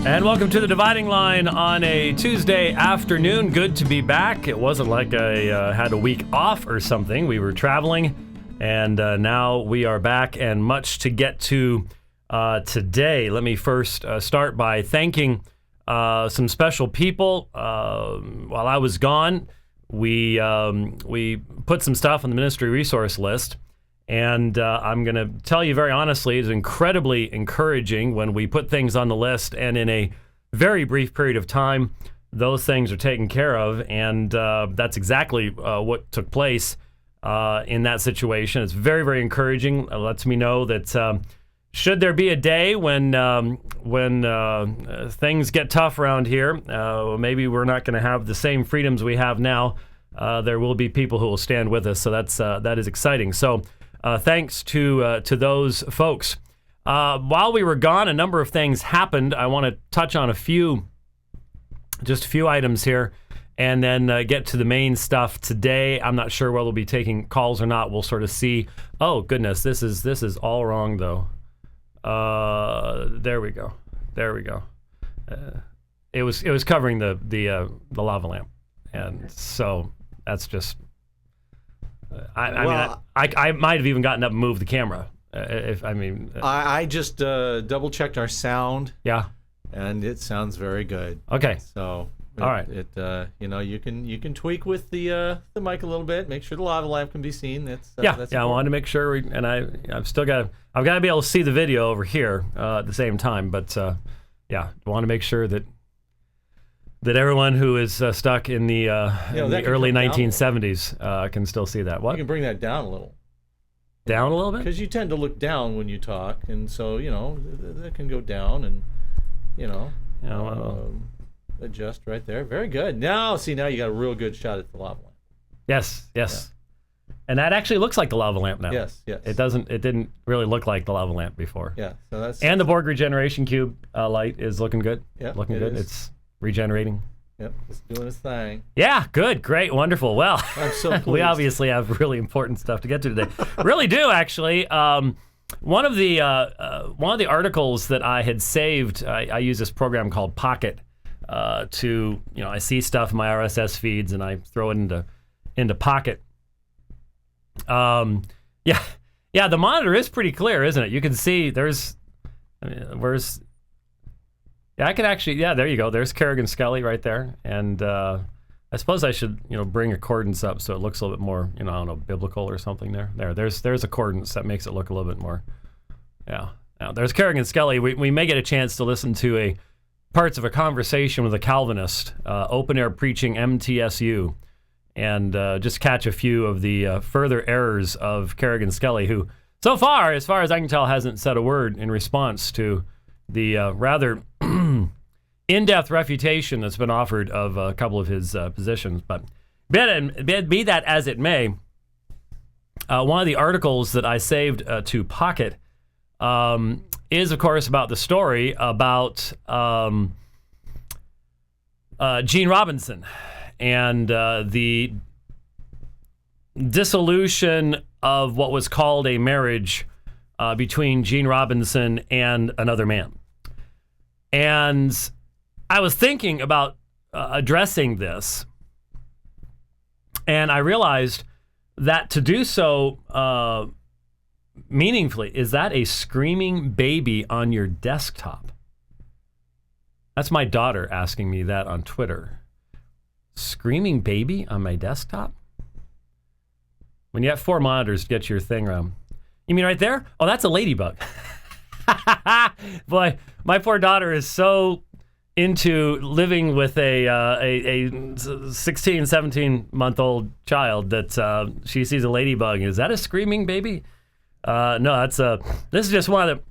And welcome to the Dividing Line on a Tuesday afternoon. Good to be back. It wasn't like I had a week off or something. We were traveling, and now we are back, and much to get to today. Let me first start by thanking some special people. While I was gone, we put some stuff on the ministry resource list. And I'm going to tell you very honestly, it's incredibly encouraging when we put things on the list and in a very brief period of time, those things are taken care of. And that's exactly what took place in that situation. It's very, very encouraging. It lets me know that should there be a day when things get tough around here, maybe we're not going to have the same freedoms we have now. There will be people who will stand with us. So that is exciting. So thanks to those folks. While we were gone, a number of things happened. I want to touch on just a few items here, and then get to the main stuff today. I'm not sure whether we'll be taking calls or not. We'll sort of see. Oh goodness, this is all wrong though. There we go. It was covering the lava lamp, and so that's just. I might have even gotten up and moved the camera. I just double checked our sound. Yeah, and it sounds very good. Okay, so all right. You can tweak with the mic a little bit. Make sure the lava lamp can be seen. That's I wanted to make sure I've got to be able to see the video over here at the same time. But I want to make sure that everyone who is stuck in the early 1970s can still see that. What? You can bring that down a little. Down a little bit? Because you tend to look down when you talk, and so, that can go down and, adjust right there. Very good. Now you got a real good shot at the lava lamp. Yes. Yeah. And that actually looks like the lava lamp now. Yes. It didn't really look like the lava lamp before. Yeah. So that's. And the Borg regeneration cube light is looking good. Yeah. Looking good. It's regenerating. Yep, it's doing its thing. Yeah, good, great, wonderful. Well, I'm so pleased. We obviously have really important stuff to get to today. Really do, actually. One of the articles that I had saved, I use this program called Pocket to, I see stuff in my RSS feeds and I throw it into Pocket. The monitor is pretty clear, isn't it? You can see I could actually, there you go. There's Kerrigan Skelly right there. And I suppose I should, bring accordance up so it looks a little bit more, biblical or something there. There's accordance that makes it look a little bit more, yeah. Now, there's Kerrigan Skelly. We may get a chance to listen to parts of a conversation with a Calvinist, open-air preaching MTSU, and just catch a few of the further errors of Kerrigan Skelly, who, so far as I can tell, hasn't said a word in response to the rather in-depth refutation that's been offered of a couple of his positions. But be that as it may, one of the articles that I saved to Pocket is, of course, about the story about Eugene Robinson and the dissolution of what was called a marriage between Eugene Robinson and another man. And I was thinking about addressing this, and I realized that to do so meaningfully, is that a screaming baby on your desktop? That's my daughter asking me that on Twitter. Screaming baby on my desktop? When you have 4 monitors to get your thing around. You mean right there? Oh, that's a ladybug. Boy, my poor daughter is so into living with a 16, 17-month-old child that she sees a ladybug. Is that a screaming baby? No, this is just one of the.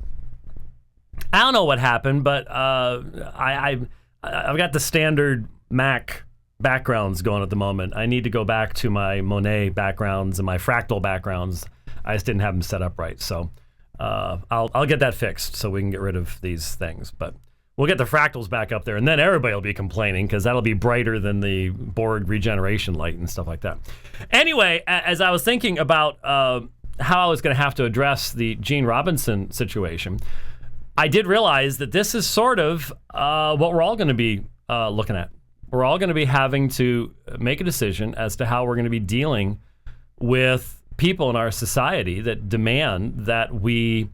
I don't know what happened, but I've got the standard Mac backgrounds going at the moment. I need to go back to my Monet backgrounds and my fractal backgrounds. I just didn't have them set up right, so I'll get that fixed so we can get rid of these things. But we'll get the fractals back up there, and then everybody will be complaining because that'll be brighter than the Borg regeneration light and stuff like that. Anyway, as I was thinking about how I was going to have to address the Eugene Robinson situation, I did realize that this is sort of what we're all going to be looking at. We're all going to be having to make a decision as to how we're going to be dealing with people in our society that demand that we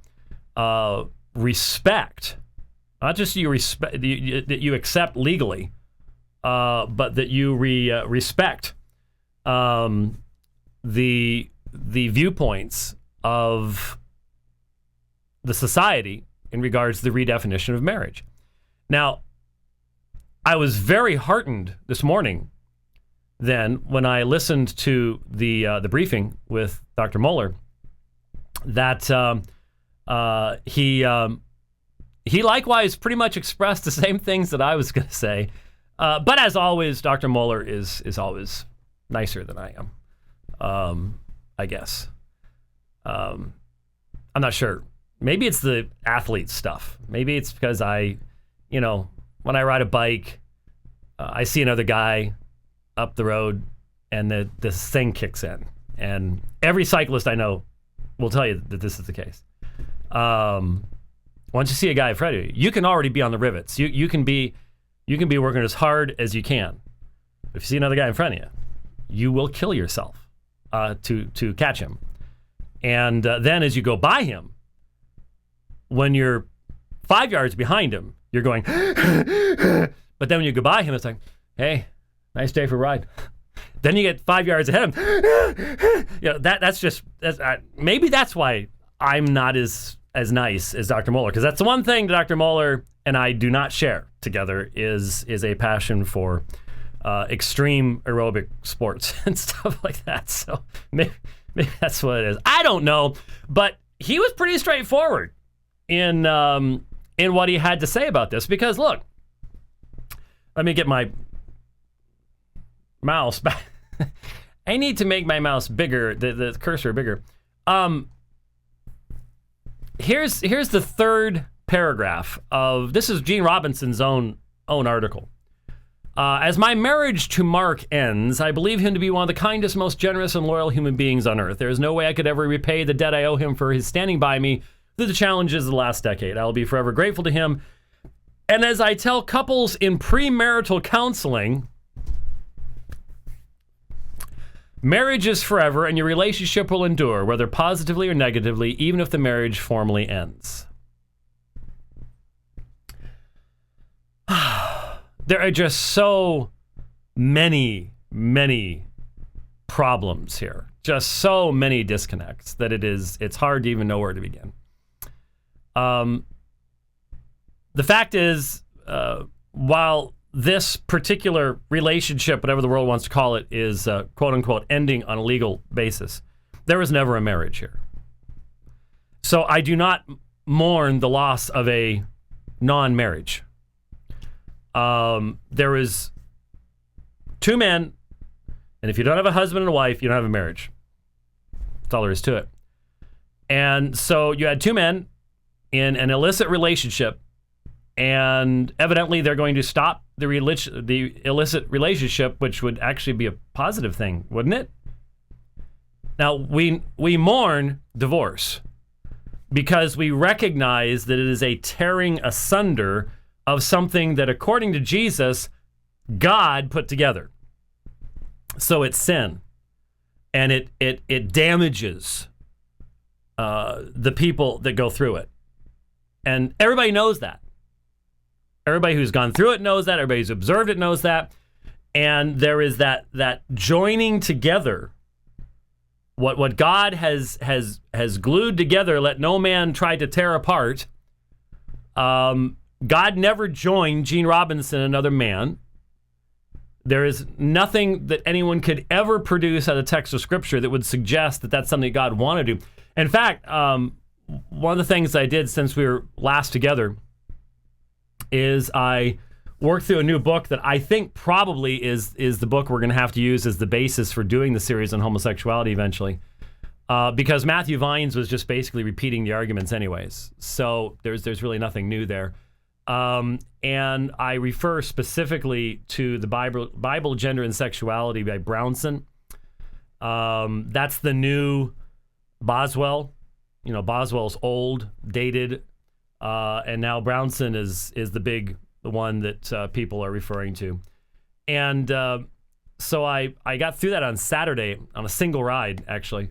respect, not just you respect, that you accept legally, but that you respect the viewpoints of the society in regards to the redefinition of marriage. Now, I was very heartened this morning then when I listened to the briefing with Dr. Moeller that he likewise pretty much expressed the same things that I was going to say. But as always, Dr. Moeller is always nicer than I am, I guess. I'm not sure. Maybe it's the athlete stuff. Maybe it's because when I ride a bike, I see another guy up the road and this thing kicks in. And every cyclist I know will tell you that this is the case. Once you see a guy in front of you, you can already be on the rivets. You can be working as hard as you can. If you see another guy in front of you, you will kill yourself to catch him. And then as you go by him, when you're 5 yards behind him, you're going, but then when you go by him, it's like, hey, nice day for a ride. Then you get 5 yards ahead of him. Maybe that's why I'm not as nice as Dr. Moeller, because that's the one thing Dr. Moeller and I do not share together is a passion for extreme aerobic sports and stuff like that. So maybe that's what it is. I don't know, but he was pretty straightforward in what he had to say about this. Because look, let me get my mouse back. I need to make my mouse bigger, the cursor bigger. Here's the third paragraph of this is Eugene Robinson's own article. As my marriage to Mark ends, I believe him to be one of the kindest, most generous, and loyal human beings on earth. There is no way I could ever repay the debt I owe him for his standing by me through the challenges of the last decade. I will be forever grateful to him. And as I tell couples in premarital counseling, marriage is forever, and your relationship will endure, whether positively or negatively, even if the marriage formally ends. There are just so many problems here. Just so many disconnects that it's hard to even know where to begin. The fact is, while this particular relationship, whatever the world wants to call it, is quote unquote ending on a legal basis, there was never a marriage here. So I do not mourn the loss of a non-marriage. There was two men, and if you don't have a husband and a wife, you don't have a marriage. That's all there is to it. And so you had two men in an illicit relationship, and evidently they're going to stop the illicit relationship, which would actually be a positive thing, wouldn't it? Now, we mourn divorce because we recognize that it is a tearing asunder of something that, according to Jesus, God put together. So it's sin, and it damages the people that go through it. And everybody knows that. Everybody who's gone through it knows that. Everybody who's observed it knows that. And there is that joining together. What God has glued together, let no man try to tear apart. God never joined Gene Robinson, another man. There is nothing that anyone could ever produce out of text of Scripture that would suggest that that's something God wanted to do. In fact, one of the things I did since we were last together is I worked through a new book that I think probably is the book we're going to have to use as the basis for doing the series on homosexuality eventually, because Matthew Vines was just basically repeating the arguments anyways. So there's really nothing new there. And I refer specifically to the Bible, Gender, and Sexuality by Brownson. That's the new Boswell. You know, Boswell's old, dated and now Brownson is the one that people are referring to. And so I got through that on Saturday on a single ride, actually.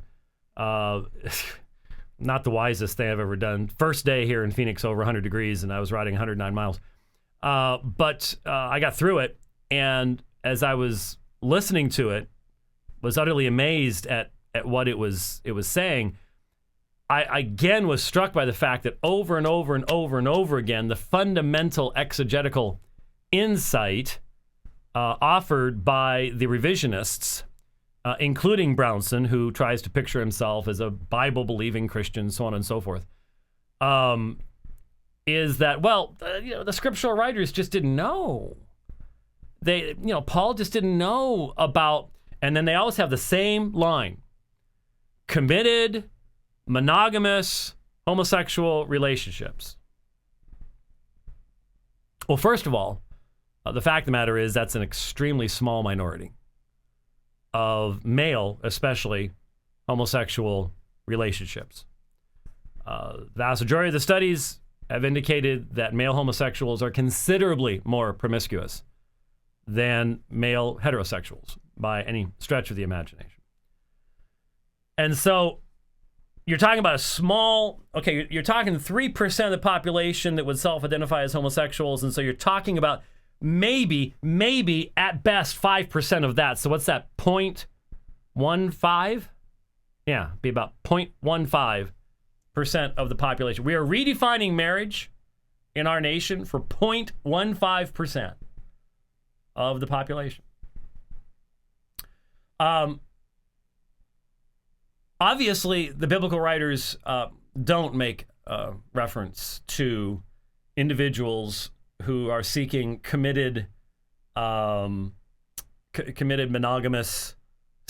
Not the wisest thing I've ever done. First day here in Phoenix, over 100 degrees, and I was riding 109 miles. But I got through it, and as I was listening to it, was utterly amazed at what it was saying. I again was struck by the fact that over and over and over and over again, the fundamental exegetical insight offered by the revisionists, including Brownson, who tries to picture himself as a Bible-believing Christian, so on and so forth, is that, well, the scriptural writers just didn't know. Paul just didn't know about, and then they always have the same line: committed, monogamous, homosexual relationships. Well, first of all, the fact of the matter is that's an extremely small minority of male, especially, homosexual relationships. The vast majority of the studies have indicated that male homosexuals are considerably more promiscuous than male heterosexuals by any stretch of the imagination. And so you're talking about you're talking 3% of the population that would self-identify as homosexuals, and so you're talking about maybe at best 5% of that. So what's that, 0.15? Yeah, be about 0.15% of the population. We are redefining marriage in our nation for 0.15% of the population. Obviously, the biblical writers don't make reference to individuals who are seeking committed, monogamous,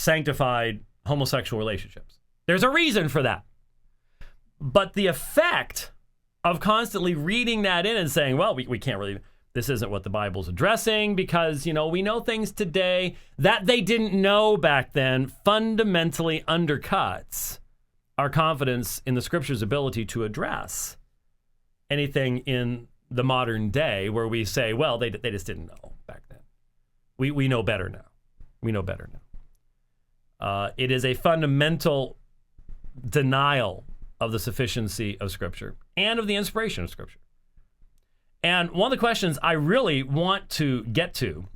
sanctified homosexual relationships. There's a reason for that. But the effect of constantly reading that in and saying, well, we can't really, this isn't what the Bible's addressing because, we know things today that they didn't know back then, fundamentally undercuts our confidence in the Scripture's ability to address anything in the modern day where we say, well, they just didn't know back then. We know better now. We know better now. It is a fundamental denial of the sufficiency of Scripture and of the inspiration of Scripture. And one of the questions I really want to get to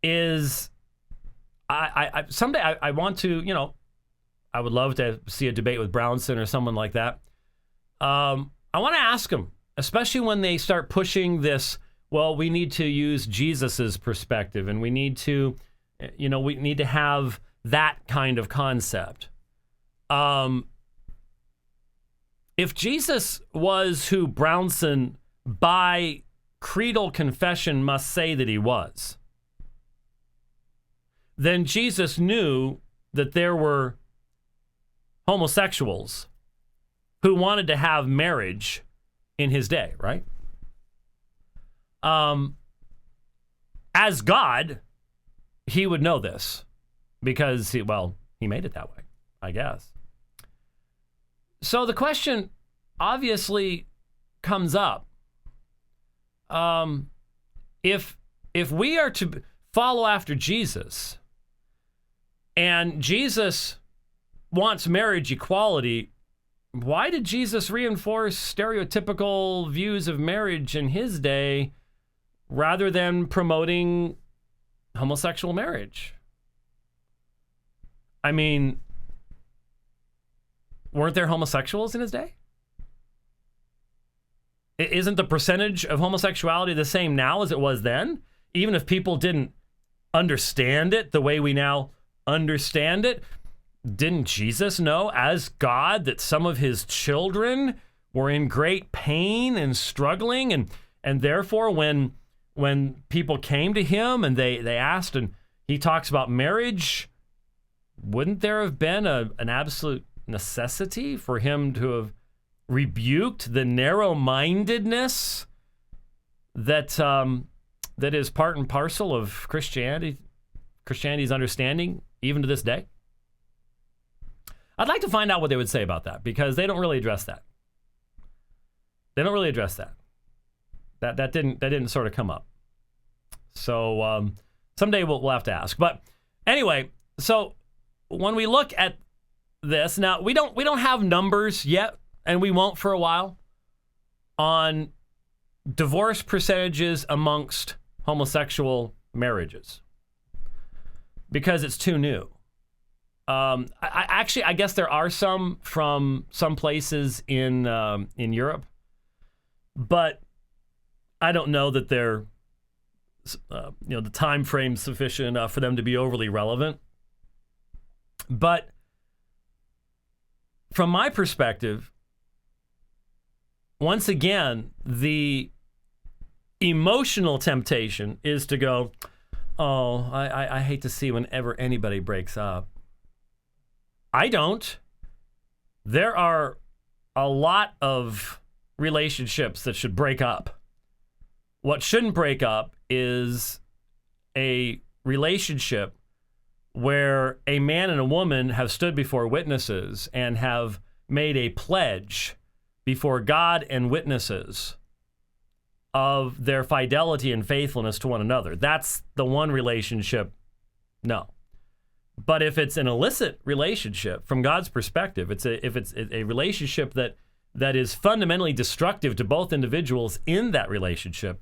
is someday I want to, I would love to see a debate with Brownson or someone like that. I want to ask them, especially when they start pushing this, well, we need to use Jesus's perspective and we need to, we need to have that kind of concept. If Jesus was who Brownson, by creedal confession, must say that he was, then Jesus knew that there were homosexuals who wanted to have marriage in his day, right? As God, he would know this because he made it that way, I guess. So the question obviously comes up. If we are to follow after Jesus, and Jesus wants marriage equality, why did Jesus reinforce stereotypical views of marriage in his day rather than promoting homosexual marriage? I mean, weren't there homosexuals in his day? Isn't the percentage of homosexuality the same now as it was then? Even if people didn't understand it the way we now understand it, didn't Jesus know as God that some of his children were in great pain and struggling, and therefore when people came to him and they asked, and he talks about marriage, wouldn't there have been an absolute necessity for him to have rebuked the narrow-mindedness that is part and parcel of Christianity's understanding even to this day? I'd like to find out what they would say about that, because they don't really address that. They don't really address that. That didn't sort of come up. So someday we'll have to ask. But anyway, so when we look at this now, we don't have numbers yet, and we won't for a while, on divorce percentages amongst homosexual marriages because it's too new. I guess there are some from some places in Europe, but I don't know that they're the time frame sufficient enough for them to be overly relevant. But from my perspective, once again, the emotional temptation is to go, oh, I hate to see whenever anybody breaks up. I don't. There are a lot of relationships that should break up. What shouldn't break up is a relationship where a man and a woman have stood before witnesses and have made a pledge before God and witnesses of their fidelity and faithfulness to one another. That's the one relationship, no. But if it's an illicit relationship, from God's perspective, if it's a relationship that is fundamentally destructive to both individuals in that relationship,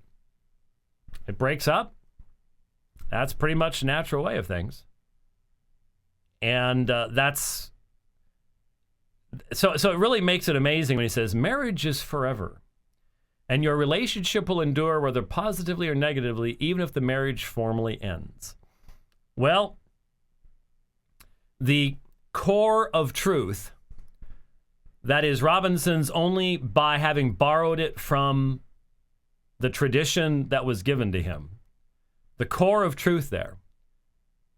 it breaks up. That's pretty much the natural way of things. And that's... So it really makes it amazing when he says, marriage is forever. And your relationship will endure whether positively or negatively, even if the marriage formally ends. Well, the core of truth, that is Robinson's only by having borrowed it from the tradition that was given to him. The core of truth there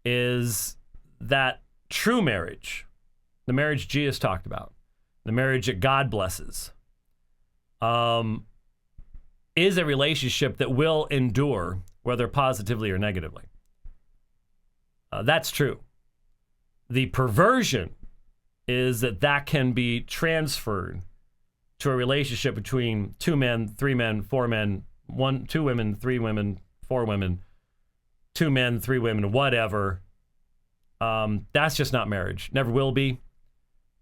is that true marriage, the marriage Jesus talked about, the marriage that God blesses, is a relationship that will endure, whether positively or negatively. That's true. The perversion is that can be transferred to a relationship between 2 men, 3 men, 4 men, 2 women, 3 women, 4 women, 2 men, 3 women, whatever. That's just not marriage. Never will be.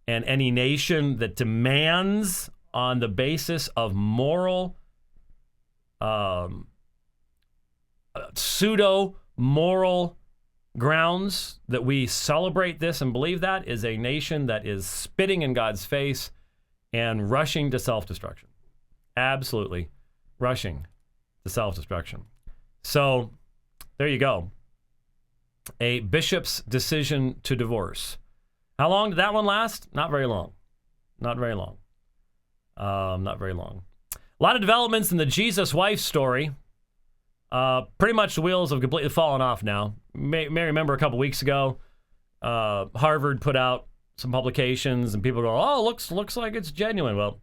And any nation that demands on the basis of moral, pseudo-moral grounds that we celebrate this and believe that is a nation that is spitting in God's face and rushing to self-destruction. Absolutely rushing to self-destruction. So there you go. A bishop's decision to divorce. How long did that one last? Not very long. Not very long. Not very long. A lot of developments in the Jesus wife story. Pretty much the wheels have completely fallen off now. May remember a couple weeks ago, Harvard put out some publications and people go, oh, looks like it's genuine. Well,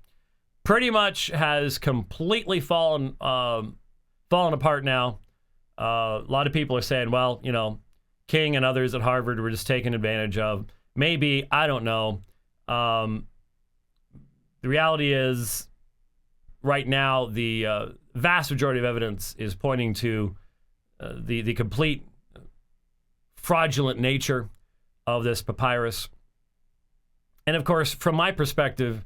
pretty much has completely fallen apart now. A lot of people are saying, well, King and others at Harvard were just taken advantage of. Maybe, I don't know. The reality is, right now, the vast majority of evidence is pointing to the complete fraudulent nature of this papyrus. And of course, from my perspective,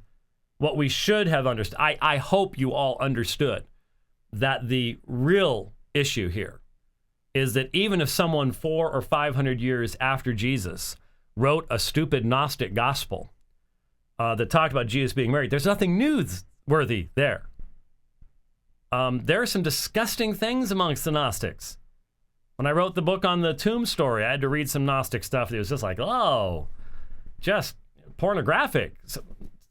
what we should have understood, I hope you all understood that the real issue here is that even if someone 400 or 500 years after Jesus wrote a stupid Gnostic gospel that talked about Jesus being married, there's nothing newsworthy there. There are some disgusting things amongst the Gnostics. When I wrote the book on the tomb story, I had to read some Gnostic stuff that was just like, oh, just pornographic. So,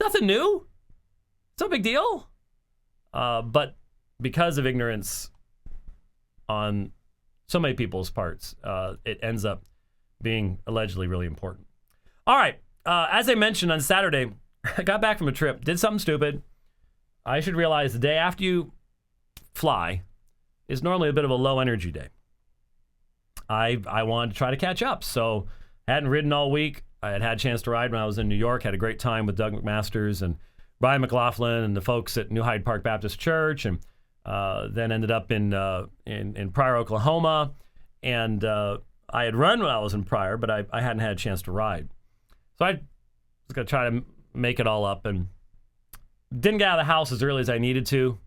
nothing new. It's no big deal. But because of ignorance on so many people's parts, it ends up being allegedly really important. All right. As I mentioned on Saturday, I got back from a trip, did something stupid. I should realize the day after you fly is normally a bit of a low energy day. I wanted to try to catch up, so hadn't ridden all week. I had a chance to ride when I was in New York, had a great time with Doug McMasters, and Brian McLaughlin and the folks at New Hyde Park Baptist Church, and then ended up in Pryor, Oklahoma. And I had run when I was in Pryor, but I hadn't had a chance to ride. So I was going to try to make it all up, and didn't get out of the house as early as I needed to.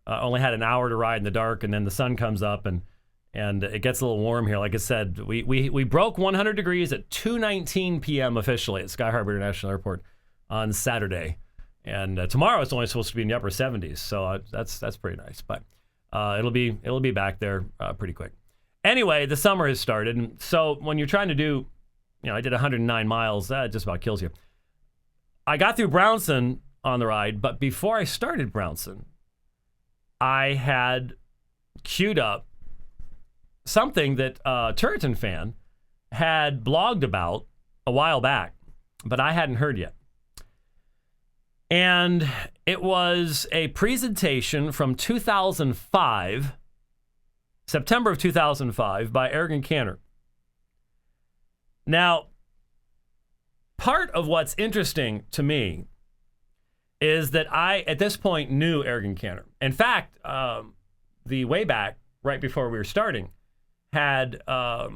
Only had an hour to ride in the dark, and then the sun comes up, and it gets a little warm here. Like I said, we broke 100 degrees at 2:19 p.m. officially at Sky Harbor International Airport on Saturday. And tomorrow it's only supposed to be in the upper 70s, so that's pretty nice. But it'll be back there pretty quick. Anyway, the summer has started, and so when you're trying to do, I did 109 miles. That just about kills you. I got through Brownson on the ride, but before I started Brownson, I had queued up something that a Turretin fan had blogged about a while back, but I hadn't heard yet. And it was a presentation from 2005, September of 2005, by Ergun Caner. Now, part of what's interesting to me is that I, at this point, knew Ergun Caner. In fact, the way back, right before we were starting, had a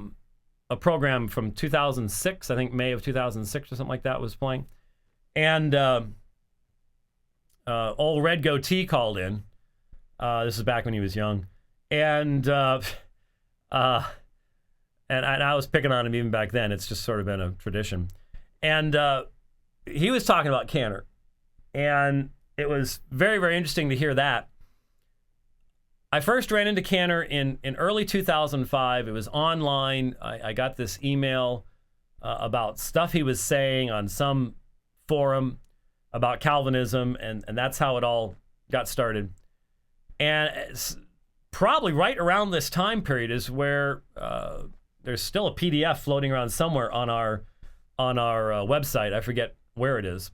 program from 2006, I think May of 2006 or something like that was playing. And old Red Goatee called in. This is back when he was young. And I was picking on him even back then. It's just sort of been a tradition. And he was talking about Caner. And it was very, very interesting to hear that. I first ran into Caner in early 2005. It was online. I got this email about stuff he was saying on some forum about Calvinism, and that's how it all got started. And it's probably right around this time period is where there's still a PDF floating around somewhere on our website. I forget where it is,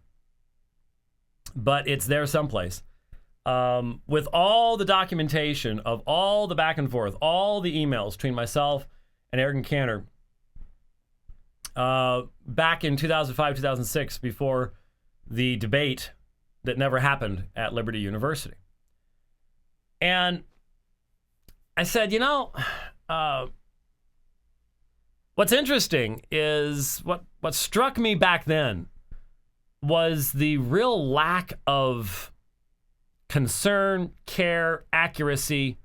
but it's there someplace. With all the documentation of all the back and forth, all the emails between myself and Ergun Caner back in 2005, 2006, before the debate that never happened at Liberty University. And I said, what's interesting is what struck me back then was the real lack of concern, care, accuracy,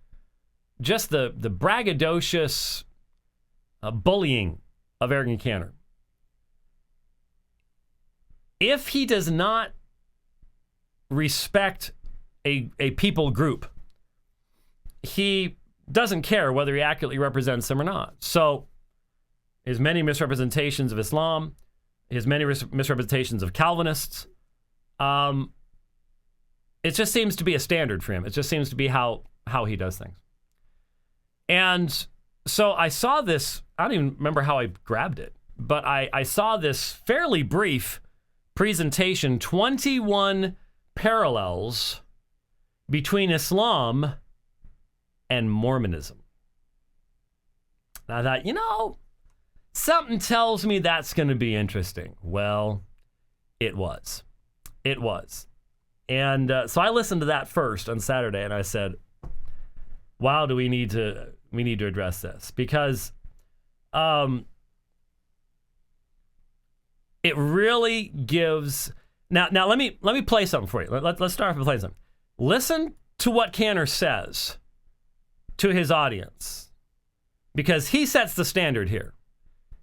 just the braggadocious bullying of Ergun Caner. If he does not respect a people group, he doesn't care whether he accurately represents them or not. So his many misrepresentations of Islam, his many misrepresentations of Calvinists, it just seems to be a standard for him. It just seems to be how he does things. And so I saw this, I don't even remember how I grabbed it, but I saw this fairly brief presentation, 21 parallels between Islam and Mormonism. And I thought, something tells me that's going to be interesting. Well, it was. It was. And so I listened to that first on Saturday, and I said, wow, do we need to address this? Because it really gives... Now let me play something for you. Let's start off with playing something. Listen to what Caner says to his audience, because he sets the standard here.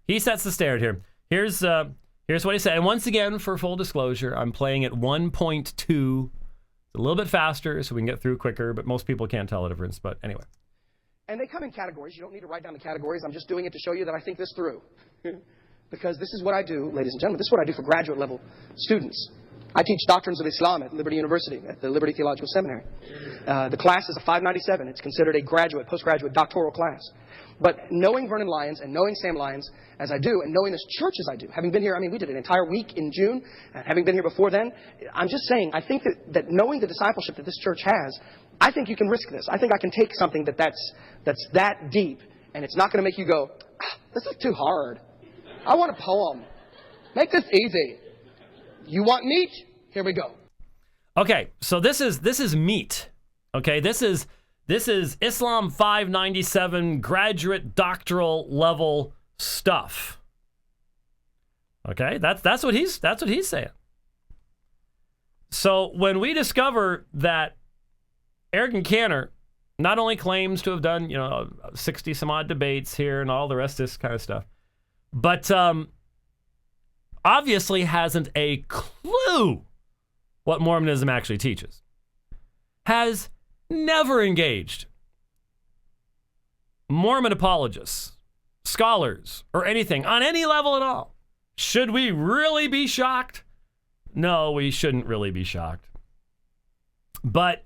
He sets the standard here. Here's what he said. And once again, for full disclosure, I'm playing at 1.2. It's a little bit faster so we can get through quicker, but most people can't tell the difference. But anyway. And they come in categories. You don't need to write down the categories. I'm just doing it to show you that I think this through. Because this is what I do, ladies and gentlemen. This is what I do for graduate level students. I teach doctrines of Islam at Liberty University, at the Liberty Theological Seminary. The class is a 597. It's considered a graduate, postgraduate, doctoral class. But knowing Vernon Lyons and knowing Sam Lyons as I do, and knowing this church as I do, having been here, we did an entire week in June, having been here before then, I'm just saying, I think that knowing the discipleship that this church has, I think you can risk this. I think I can take something that's that deep, and it's not going to make you go, this is too hard. I want a poem. Make this easy. You want meat? Here we go. Okay, so this is meat. Okay, this is Islam 597 graduate doctoral level stuff. Okay, that's what he's saying. So when we discover that Ergun Caner not only claims to have done 60 some odd debates here and all the rest of this kind of stuff, but obviously hasn't a clue what Mormonism actually teaches, has never engaged Mormon apologists, scholars, or anything on any level at all. Should we really be shocked? No, we shouldn't really be shocked. But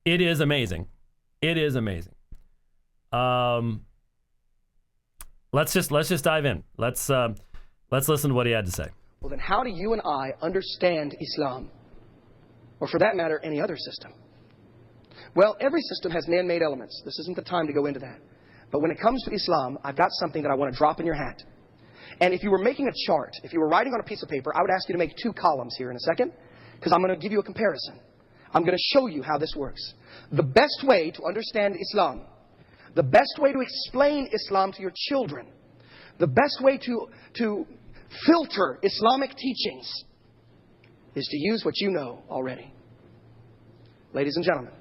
it is amazing. It is amazing. Let's just dive in. Let's listen to what he had to say. Well, then how do you and I understand Islam? Or for that matter, any other system? Well, every system has man-made elements. This isn't the time to go into that. But when it comes to Islam, I've got something that I want to drop in your hat. And if you were making a chart, if you were writing on a piece of paper, I would ask you to make 2 columns here in a second, because I'm going to give you a comparison. I'm going to show you how this works. The best way to understand Islam, the best way to explain Islam to your children, the best way to filter Islamic teachings is to use what you know already. Ladies and gentlemen,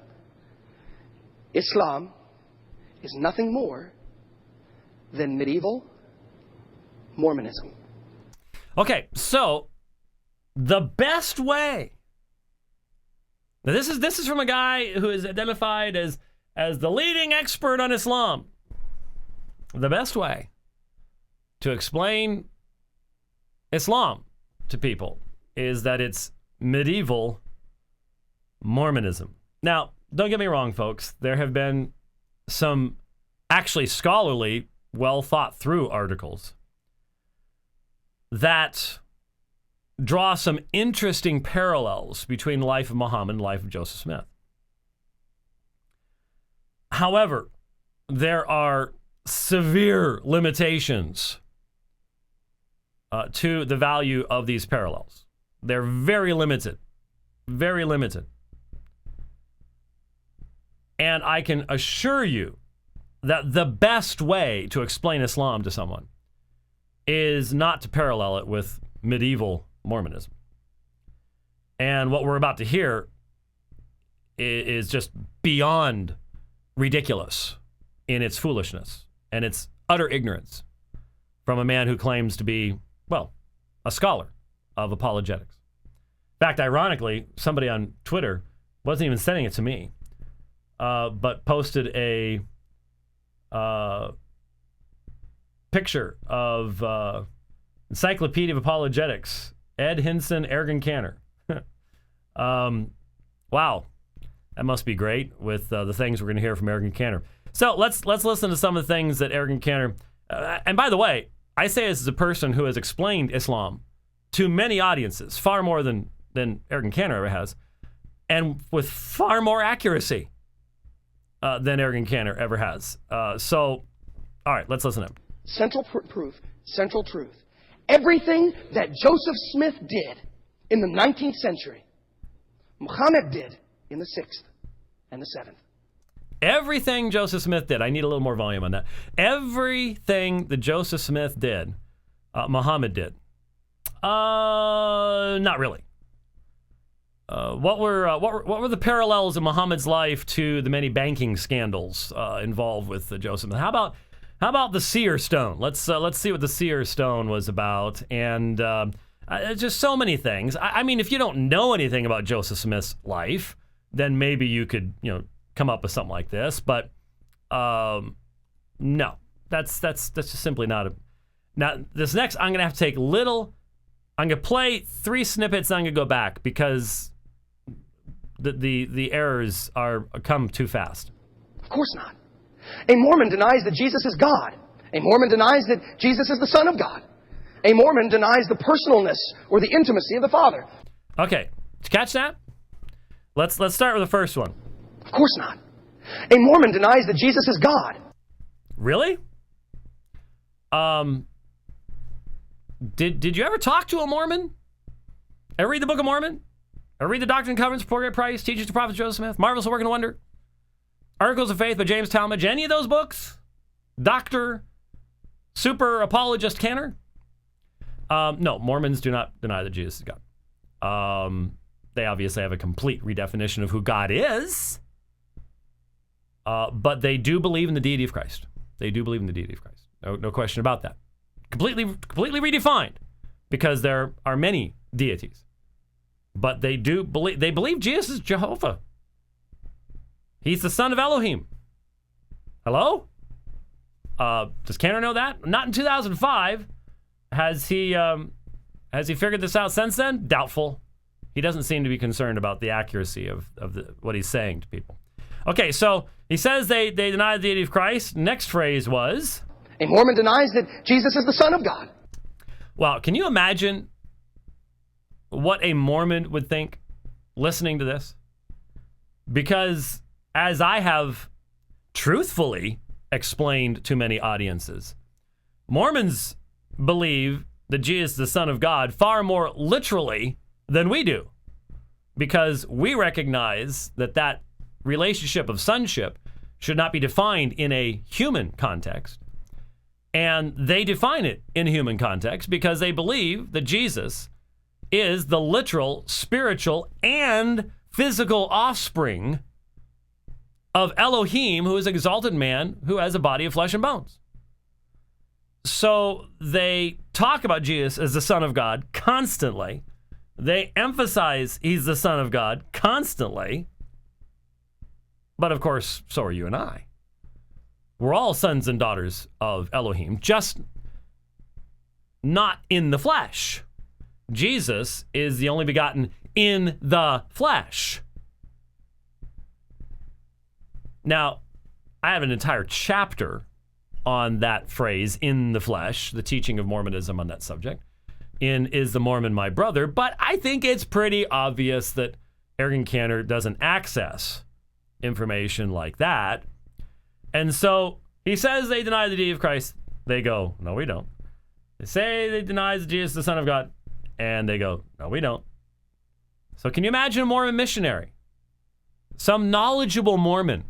Islam is nothing more than medieval Mormonism. Okay, so the best way. Now this is from a guy who is identified as the leading expert on Islam. The best way to explain Islam to people is that it's medieval Mormonism. Now, don't get me wrong, folks. There have been some actually scholarly, well thought through articles that draw some interesting parallels between the life of Muhammad and the life of Joseph Smith. However, there are severe limitations to the value of these parallels. They're very limited. Very limited. And I can assure you that the best way to explain Islam to someone is not to parallel it with medieval Mormonism. And what we're about to hear is just beyond ridiculous in its foolishness and its utter ignorance from a man who claims to be, well, a scholar of apologetics. In fact, ironically, somebody on Twitter wasn't even sending it to me, but posted a picture of Encyclopedia of Apologetics, Ed Hinson, Ergun Caner. Wow, that must be great with the things we're going to hear from Ergun Caner. So let's listen to some of the things that Ergun Caner. And by the way, I say this as a person who has explained Islam to many audiences, far more than Ergun Caner ever has, and with far more accuracy than Ergun Caner ever has. So, all right, let's listen to him. Central proof, central truth. Everything that Joseph Smith did in the 19th century, Muhammad did in the 6th and the 7th. Everything Joseph Smith did. I need a little more volume on that. Everything that Joseph Smith did, Muhammad did. Not really. What were the parallels of Muhammad's life to the many banking scandals involved with Joseph? How about the seer stone? Let's see what the seer stone was about, and just so many things. I mean, if you don't know anything about Joseph Smith's life, then maybe you could come up with something like this. But no, that's just simply not a. Now this next, I'm gonna have to take little. I'm gonna play 3 snippets. And I'm gonna go back because the errors come too fast. Of course not. A Mormon denies that Jesus is God. A Mormon denies that Jesus is the Son of God. A Mormon denies the personalness or the intimacy of the Father. Okay, did you catch that? Let's start with the first one. Of course not. A Mormon denies that Jesus is God. Really? Did you ever talk to a Mormon? Ever read the Book of Mormon? I read the Doctrine and Covenants, Poor Great Price, Teachings to Prophet Joseph Smith, Marvelous Work and Wonder, Articles of Faith by James Talmage, any of those books, Dr. Super Apologist Caner. No, Mormons do not deny that Jesus is God. They obviously have a complete redefinition of who God is, but they do believe in the deity of Christ. They do believe in the deity of Christ. No question about that. Completely redefined, because there are many deities. But they believe Jesus is Jehovah. He's the son of Elohim. Hello? Does Caner know that? Not in 2005. Has he figured this out since then? Doubtful. He doesn't seem to be concerned about the accuracy of what he's saying to people. Okay, so he says they deny the deity of Christ. Next phrase was, A Mormon denies that Jesus is the Son of God. well, can you imagine what a Mormon would think listening to this? Because as I have truthfully explained to many audiences, Mormons believe that Jesus is the Son of God far more literally than we do, because we recognize that relationship of sonship should not be defined in a human context. And they define it in a human context because they believe that Jesus is the literal, spiritual, and physical offspring of Elohim, who is an exalted man who has a body of flesh and bones. So they talk about Jesus as the Son of God constantly. They emphasize he's the Son of God constantly. But of course, so are you and I. We're all sons and daughters of Elohim, just not in the flesh. Jesus is the only begotten in the flesh. Now, I have an entire chapter on that phrase, in the flesh, the teaching of Mormonism on that subject, in Is the Mormon My Brother? But I think it's pretty obvious that Ergun Caner doesn't access information like that. And so he says they deny the deity of Christ. They go, no, we don't. They say they deny Jesus, the Son of God. And they go, no, we don't. So can you imagine a Mormon missionary, some knowledgeable Mormon,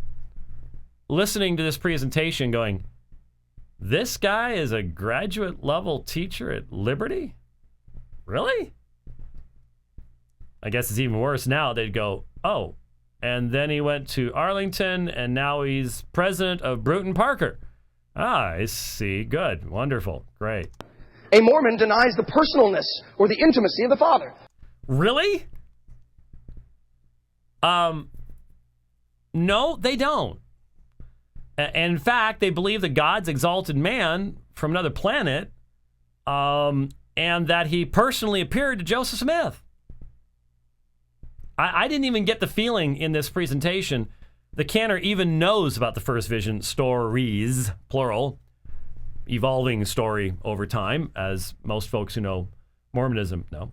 listening to this presentation going, this guy is a graduate level teacher at Liberty? Really? I guess it's even worse now. They'd go, oh, and then he went to Arlington, and now he's president of Bruton Parker. Ah, I see. Good. Wonderful. Great. A Mormon denies the personalness or the intimacy of the Father. Really? No, they don't. In fact, they believe that God's exalted man from another planet, and that he personally appeared to Joseph Smith. I didn't even get the feeling in this presentation that Caner even knows about the first vision stories, plural, evolving story over time, as most folks who know Mormonism know.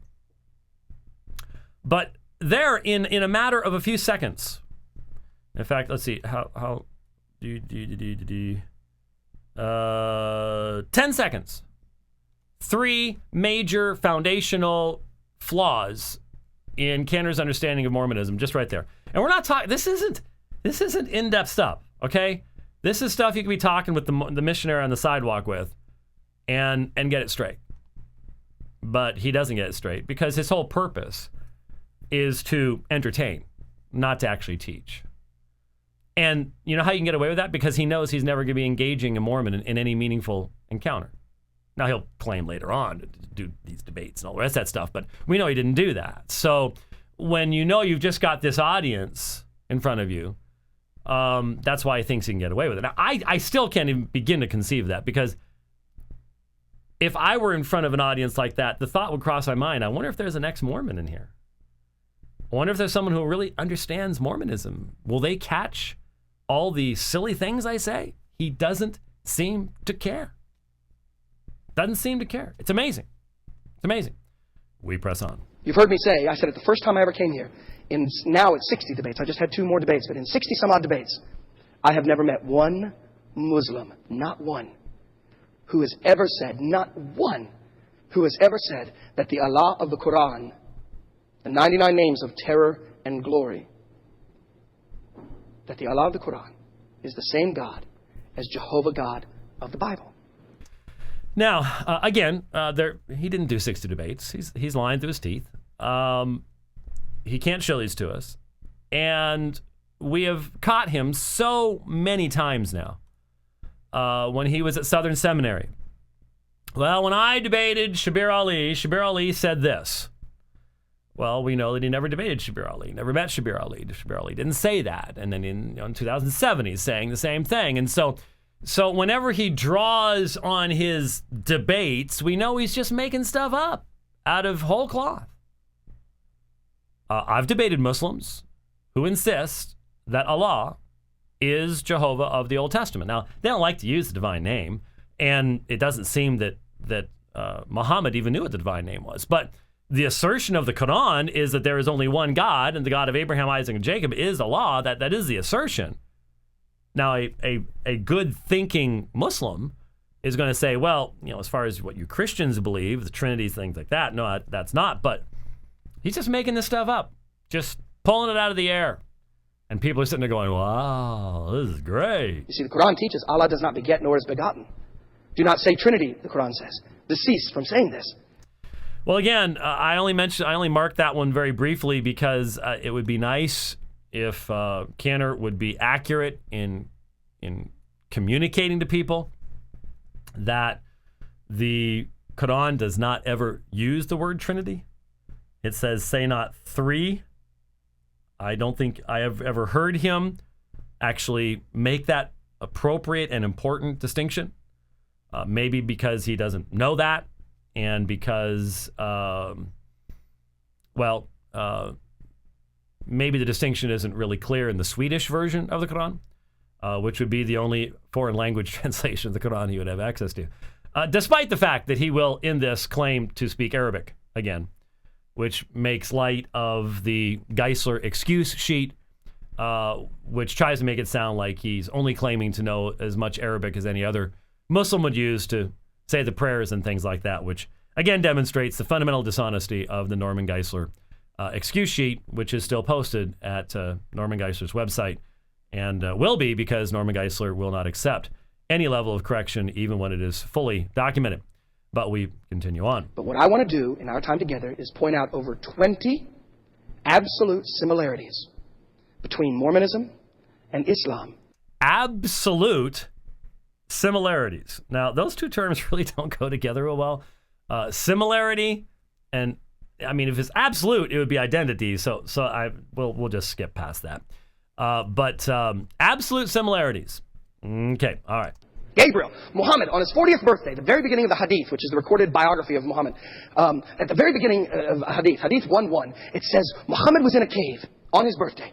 But there, in a matter of a few seconds, in fact, let's see, 10 seconds. 3 major foundational flaws in Caner's understanding of Mormonism, just right there. And we're not talking, this isn't in-depth stuff, okay? This is stuff you can be talking with the missionary on the sidewalk with and get it straight. But he doesn't get it straight because his whole purpose is to entertain, not to actually teach. And you know how you can get away with that? Because he knows he's never going to be engaging a Mormon in any meaningful encounter. Now, he'll claim later on to do these debates and all the rest of that stuff, but we know he didn't do that. So when you know you've just got this audience in front of you, that's why he thinks he can get away with it. Now, I still can't even begin to conceive that, because if I were in front of an audience like that, the thought would cross my mind, I wonder if there's an ex-Mormon in here. I wonder if there's someone who really understands Mormonism. Will they catch all the silly things I say? He doesn't seem to care. Doesn't seem to care. It's amazing. It's amazing. We press on. You've heard me say, I said it the first time I ever came here. Now it's 60 debates. I just had 2 more debates, but in 60 some odd debates, I have never met one Muslim, not one, who has ever said, not one, who has ever said that the Allah of the Quran the 99 names of terror and glory, that the Allah of the Quran is the same God as Jehovah God of the Bible. Now, again, he didn't do 60 debates. He's lying through his teeth. He can't show these to us. And we have caught him so many times now. When he was at Southern Seminary. Well, when I debated Shabir Ali said this. Well, we know that he never debated Shabir Ali, never met Shabir Ali. Shabir Ali didn't say that. And then in 2007, he's saying the same thing. And so whenever he draws on his debates, we know he's just making stuff up out of whole cloth. I've debated Muslims who insist that Allah is Jehovah of the Old Testament. Now, they don't like to use the divine name, and it doesn't seem that Muhammad even knew what the divine name was. But the assertion of the Quran is that there is only one God, and the God of Abraham, Isaac, and Jacob is Allah. That is the assertion. Now, a good-thinking Muslim is going to say, well, as far as what you Christians believe, the Trinity, things like that, no, that's not. But he's just making this stuff up, just pulling it out of the air. And people are sitting there going, wow, this is great. You see, the Quran teaches Allah does not beget nor is begotten. Do not say Trinity, the Quran says. Cease from saying this. Well, again, I only marked that one very briefly because it would be nice if Caner would be accurate in communicating to people that the Quran does not ever use the word Trinity. It says, say not three. I don't think I have ever heard him actually make that appropriate and important distinction. Maybe because he doesn't know that, and because, maybe the distinction isn't really clear in the Swedish version of the Quran, which would be the only foreign language translation of the Quran he would have access to. Despite the fact that he will, in this, claim to speak Arabic again, which makes light of the Geisler excuse sheet, which tries to make it sound like he's only claiming to know as much Arabic as any other Muslim would use to say the prayers and things like that, which again demonstrates the fundamental dishonesty of the Norman Geisler excuse sheet, which is still posted at Norman Geisler's website, and will be, because Norman Geisler will not accept any level of correction, even when it is fully documented. But we continue on. But what I want to do in our time together is point out over 20 absolute similarities between Mormonism and Islam. Absolute similarities. Now, those two terms really don't go together real well. Similarity and, I mean, if it's absolute, it would be identity. So we'll just skip past that. But absolute similarities. Okay, all right. Gabriel, Muhammad, on his 40th birthday, the very beginning of the Hadith, which is the recorded biography of Muhammad, at the very beginning of Hadith 1:1, it says Muhammad was in a cave on his birthday.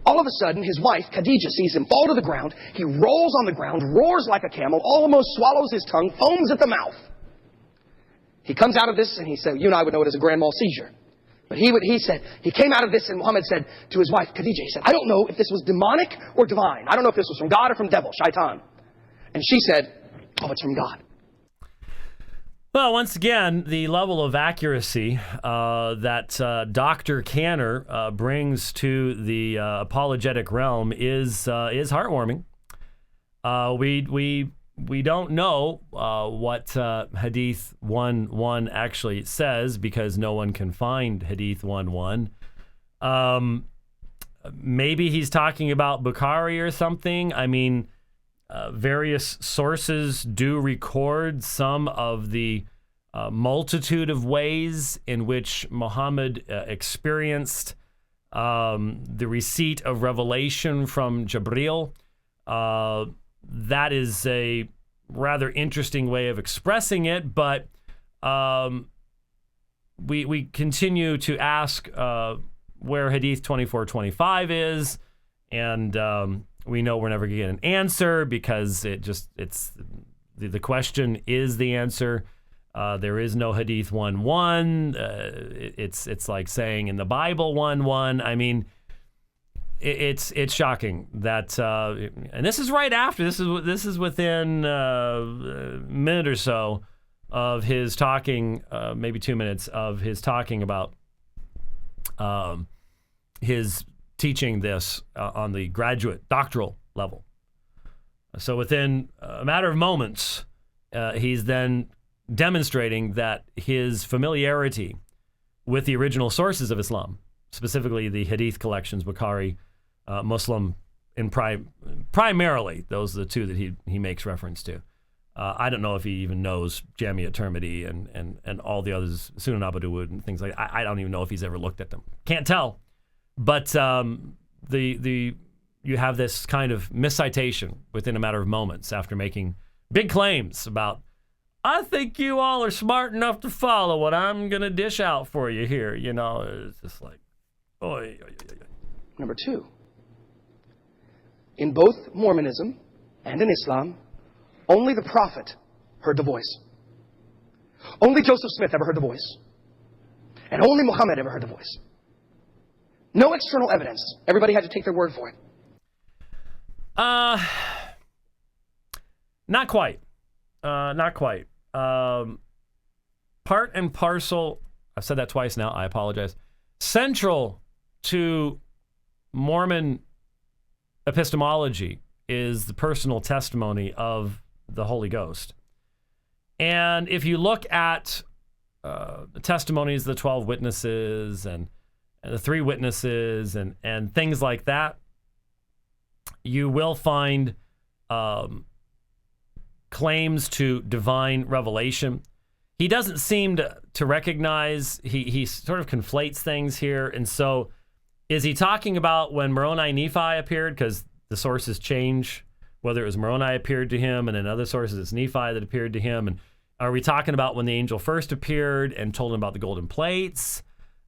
All of a sudden, his wife, Khadijah, sees him fall to the ground. He rolls on the ground, roars like a camel, almost swallows his tongue, foams at the mouth. He comes out of this, and he said, you and I would know it as a grand mal seizure. But he said, he came out of this, and Muhammad said to his wife, Khadijah, he said, I don't know if this was demonic or divine. I don't know if this was from God or from devil, shaitan. And she said, oh, it's from God. Well, once again, the level of accuracy that Dr. Caner brings to the apologetic realm is heartwarming. We don't know what Hadith 1:1 actually says, because no one can find Hadith 1:1. Maybe he's talking about Bukhari or something. I mean, various sources do record some of the multitude of ways in which Muhammad experienced the receipt of revelation from Jibreel. That is a rather interesting way of expressing it, but we continue to ask where Hadith 2425 is, and we know we're never going to get an answer, because it's the question is the answer. There is no Hadith 1:1. It's like saying in the Bible 1:1. I mean, it's shocking that, and this is right after, this is within a minute or so of his talking, maybe 2 minutes of his talking about his teaching this on the graduate doctoral level. So within a matter of moments, he's then demonstrating that his familiarity with the original sources of Islam, specifically the Hadith collections, Bukhari, Muslim, primarily, those are the two that he makes reference to. I don't know if he even knows Jamia Tirmidhi and all the others, Sunan Abu Dawud and things like that. I don't even know if he's ever looked at them. Can't tell. But you have this kind of miscitation within a matter of moments after making big claims about, I think you all are smart enough to follow what I'm going to dish out for you here. You know, it's just like, oy, oy, oy, oy. Number two, in both Mormonism and in Islam, only the prophet heard the voice. Only Joseph Smith ever heard the voice. And only Muhammad ever heard the voice. No external evidence. Everybody had to take their word for it. Not quite. Not quite. Part and parcel, I've said that twice now, I apologize. Central to Mormon epistemology is the personal testimony of the Holy Ghost. And if you look at the testimonies of the 12 witnesses and the 3 witnesses and things like that, you will find claims to divine revelation. He doesn't seem to recognize, he sort of conflates things here. And so is he talking about when Moroni Nephi appeared? Because the sources change, whether it was Moroni appeared to him and in other sources it's Nephi that appeared to him. And are we talking about when the angel first appeared and told him about the golden plates?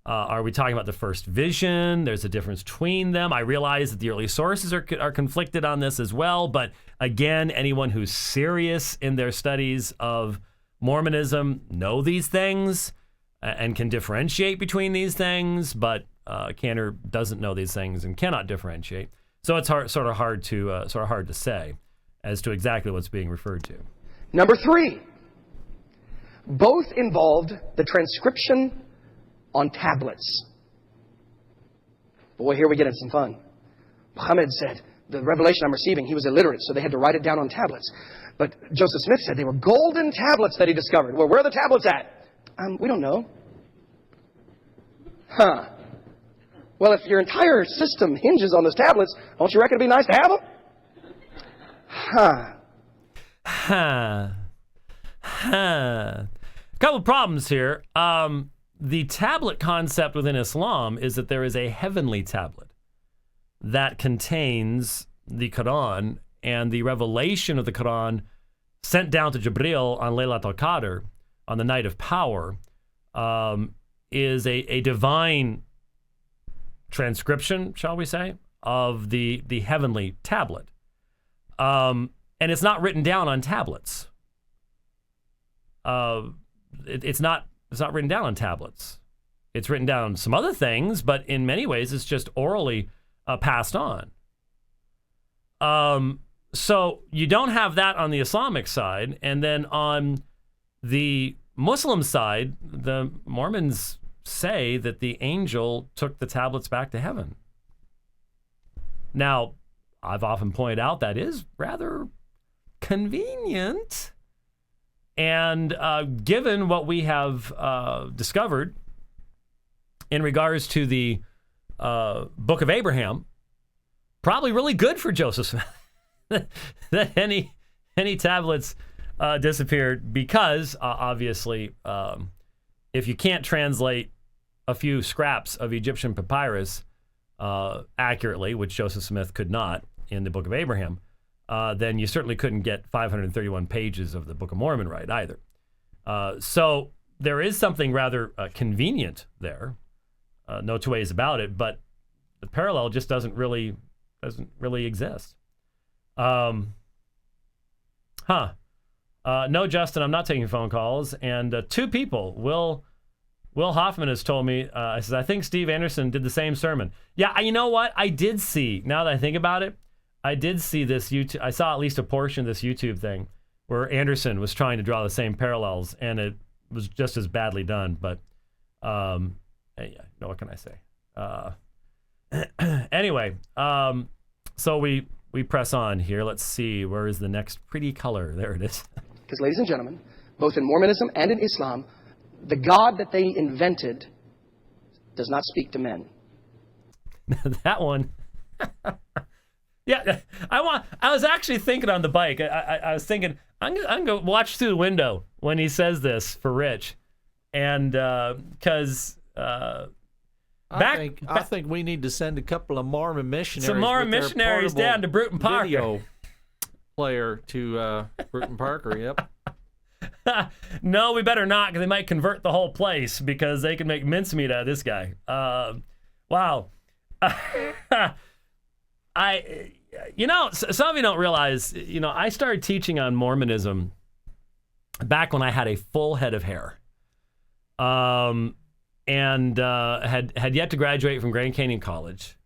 Are we talking about the first vision? There's a difference between them. I realize that the early sources are conflicted on this as well. But again, anyone who's serious in their studies of Mormonism know these things and can differentiate between these things. But Caner doesn't know these things and cannot differentiate. So it's sort of hard to say as to exactly what's being referred to. Number 3, both involved the transcription on tablets. Boy, here we get into some fun. Muhammad said, the revelation I'm receiving, he was illiterate, so they had to write it down on tablets. But Joseph Smith said they were golden tablets that he discovered. Well, where are the tablets at? We don't know. Huh. Well, if your entire system hinges on those tablets, don't you reckon it'd be nice to have them? Huh. Huh. Huh. A couple of problems here. The tablet concept within Islam is that there is a heavenly tablet that contains the Quran, and the revelation of the Quran sent down to Jibril on Laylat al-Qadr, on the night of power, is a divine transcription, shall we say, of the heavenly tablet. And it's not written down on tablets. It's not written down on tablets. It's written down on some other things, but in many ways it's just orally passed on. So you don't have that on the Islamic side. And then on the Muslim side, the Mormons say that the angel took the tablets back to heaven. Now, I've often pointed out that is rather convenient. And given what we have discovered in regards to the Book of Abraham, probably really good for Joseph Smith that any tablets disappeared, because obviously if you can't translate a few scraps of Egyptian papyrus accurately, which Joseph Smith could not in the Book of Abraham, then you certainly couldn't get 531 pages of the Book of Mormon right either. So there is something rather convenient there, no two ways about it, but the parallel just doesn't really exist. No, Justin, I'm not taking phone calls. And 2 people, Will Hoffman has told me, says, I think Steve Anderson did the same sermon. Yeah, you know what? I did see, now that I think about it, I did see this YouTube. I saw at least a portion of this YouTube thing where Anderson was trying to draw the same parallels, and it was just as badly done. But what can I say? Anyway, so we press on here. Let's see, where is the next pretty color? There it is. Because, ladies and gentlemen, both in Mormonism and in Islam, the God that they invented does not speak to men. That one. Yeah, I was actually thinking on the bike. I was thinking I'm gonna watch through the window when he says this for Rich, and because I think we need to send a couple of Mormon missionaries. Some Mormon missionaries down to Bruton Parker. Video player to Bruton Parker. Yep. No, we better not, because they might convert the whole place, because they can make mincemeat out of this guy. Wow. Some of you don't realize, I started teaching on Mormonism back when I had a full head of hair, and had yet to graduate from Grand Canyon College.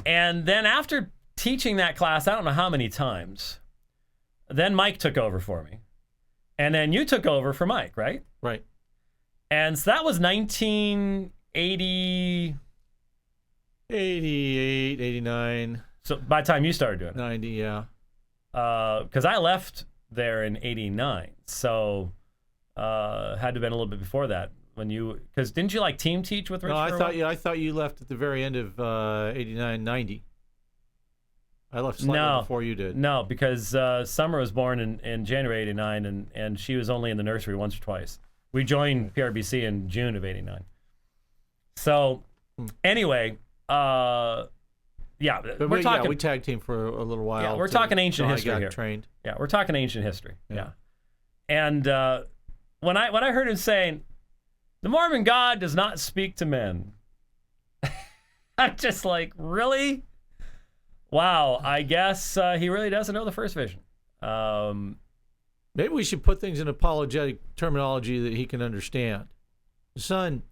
And then after teaching that class, I don't know how many times, then Mike took over for me. And then you took over for Mike, right? Right. And so that was 1980... 88, 89. So by the time you started doing it. 90, yeah. Because I left there in 89. So had to have been a little bit before that. Because didn't you team teach with Rich? No, I thought you left at the very end of 89, 90. I left slightly before you did. No, because Summer was born in January 89, and she was only in the nursery once or twice. We joined PRBC in June of 89. So, anyway, we're talking. We tag team for a little while. Yeah, we're talking ancient history I got here. Trained. Yeah, we're talking ancient history. Yeah. And when I heard him saying, the Mormon God does not speak to men, I'm just like, really? Wow, I guess he really doesn't know the first vision. Maybe we should put things in apologetic terminology that he can understand. Son,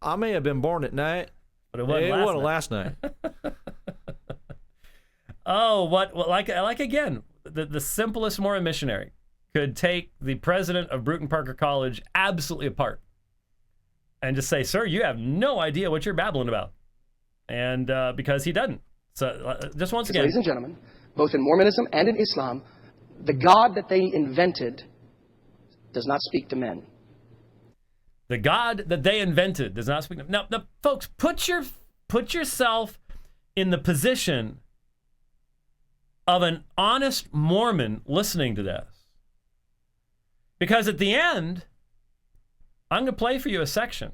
I may have been born at night, but it wasn't last night. Like again, the simplest Mormon missionary could take the president of Bruton Parker College absolutely apart and just say, sir, you have no idea what you're babbling about. And because he doesn't. So, just once again. Ladies and gentlemen, both in Mormonism and in Islam, the God that they invented does not speak to men. The God that they invented does not speak to men. Now, folks, put yourself in the position of an honest Mormon listening to this. Because at the end, I'm going to play for you a section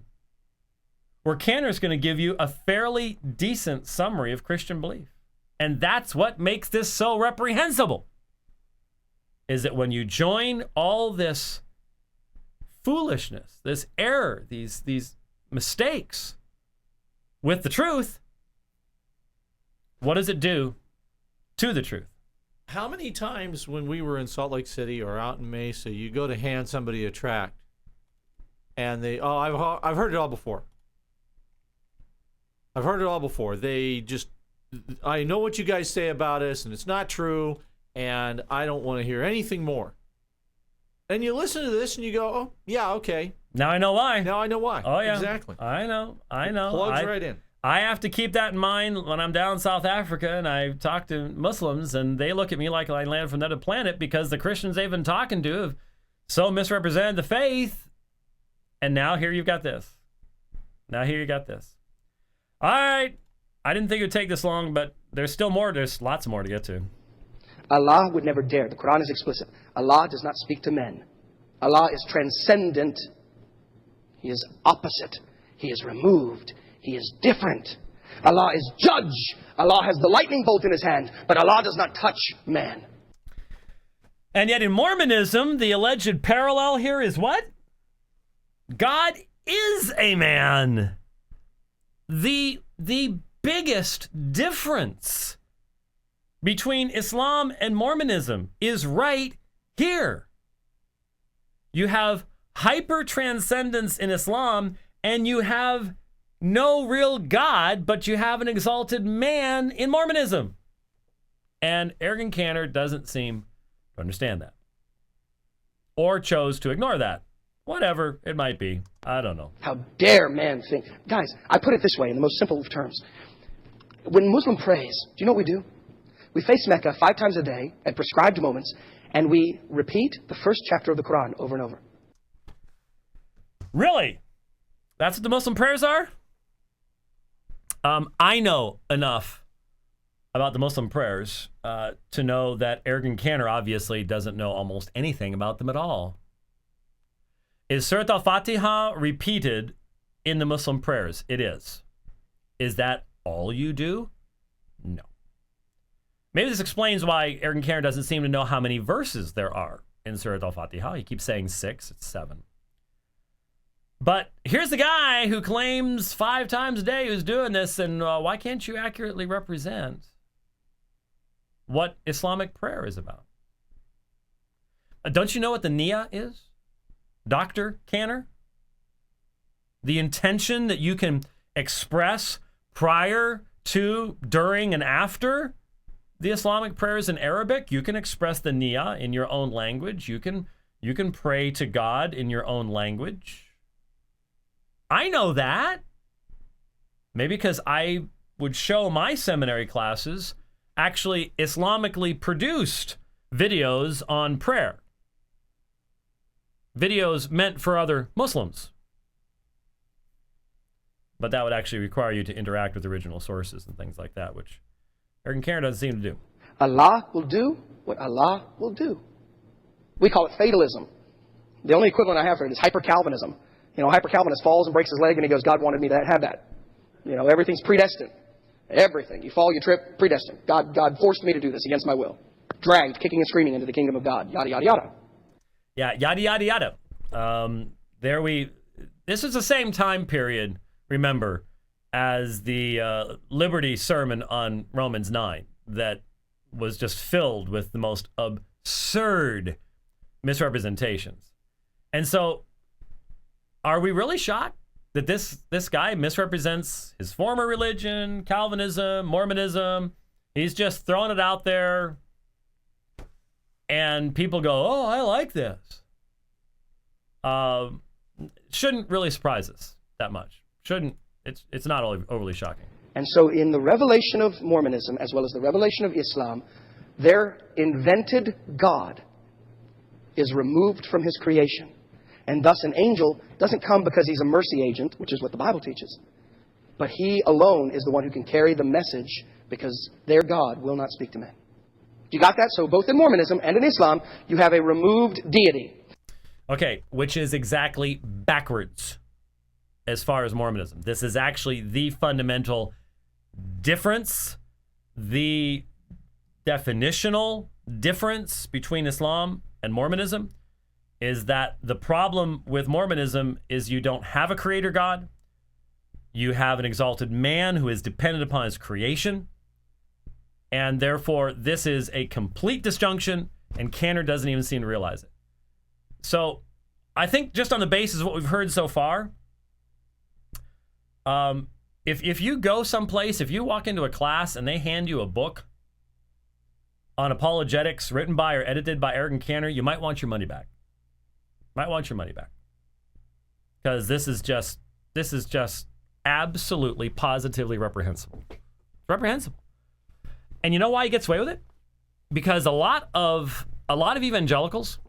where Caner's going to give you a fairly decent summary of Christian belief. And that's what makes this so reprehensible, is that when you join all this foolishness, this error, these mistakes with the truth, what does it do to the truth? How many times when we were in Salt Lake City or out in Mesa, you go to hand somebody a tract and I've heard it all before. I've heard it all before. I know what you guys say about us, and it's not true, and I don't want to hear anything more. And you listen to this, and you go, oh, yeah, okay. Now I know why. Now I know why. Oh, yeah. Exactly. I know. Plugs right in. I have to keep that in mind when I'm down in South Africa, and I talk to Muslims, and they look at me like I landed from another planet because the Christians they've been talking to have so misrepresented the faith. And now here you've got this. All right. I didn't think it would take this long, but there's still more. There's lots more to get to. Allah would never dare. The Quran is explicit. Allah does not speak to men. Allah is transcendent. He is opposite. He is removed. He is different. Allah is judge. Allah has the lightning bolt in his hand, but Allah does not touch man. And yet in Mormonism, the alleged parallel here is what? God is a man. The biggest difference between Islam and Mormonism is right here. You have hyper-transcendence in Islam, and you have no real God, but you have an exalted man in Mormonism. And Ergun Caner doesn't seem to understand that, or chose to ignore that. Whatever it might be. I don't know. How dare man think? Guys, I put it this way in the most simple of terms. When Muslim prays, do you know what we do? We face Mecca 5 times a day at prescribed moments, and we repeat the first chapter of the Quran over and over. Really? That's what the Muslim prayers are? I know enough about the Muslim prayers to know that Ergun Caner obviously doesn't know almost anything about them at all. Is Surat al-Fatiha repeated in the Muslim prayers? It is. Is that all you do? No. Maybe this explains why Ergun Caner doesn't seem to know how many verses there are in Surat al-Fatiha. He keeps saying 6, it's 7. But here's the guy who claims 5 times a day who's doing this, and why can't you accurately represent what Islamic prayer is about? Don't you know what the niyyah is, Dr. Caner? The intention that you can express prior to, during, and after the Islamic prayers in Arabic. You can express the niyyah in your own language. You can pray to God in your own language. I know that. Maybe because I would show my seminary classes actually Islamically produced videos on prayer. Videos meant for other Muslims. But that would actually require you to interact with original sources and things like that, which Ergun Caner doesn't seem to do. Allah will do what Allah will do. We call it fatalism. The only equivalent I have for it is hyper-Calvinism. You know, hyper-Calvinist falls and breaks his leg and he goes, God wanted me to have that. You know, everything's predestined. Everything. You fall, you trip, predestined. God forced me to do this against my will. Dragged, kicking and screaming into the kingdom of God. Yada, yada, yada. Yeah, yada, yada, yada. This is the same time period, remember, as the Liberty sermon on Romans 9 that was just filled with the most absurd misrepresentations. And so, are we really shocked that this guy misrepresents his former religion, Calvinism, Mormonism? He's just throwing it out there, and people go, "Oh, I like this." Shouldn't really surprise us that much. Shouldn't. It's not overly shocking. And so in the revelation of Mormonism, as well as the revelation of Islam, their invented God is removed from his creation. And thus an angel doesn't come because he's a mercy agent, which is what the Bible teaches. But he alone is the one who can carry the message because their God will not speak to men. You got that? So both in Mormonism and in Islam, you have a removed deity. Okay, which is exactly backwards as far as Mormonism. This is actually the fundamental difference, the definitional difference between Islam and Mormonism is that the problem with Mormonism is you don't have a creator God. You have an exalted man who is dependent upon his creation. And therefore, this is a complete disjunction, and Caner doesn't even seem to realize it. So I think just on the basis of what we've heard so far, if you go someplace, if you walk into a class and they hand you a book on apologetics written by or edited by Ergun Caner, you might want your money back. Might want your money back. Because this is just absolutely, positively reprehensible. It's reprehensible. And you know why he gets away with it? Because a lot of evangelicals,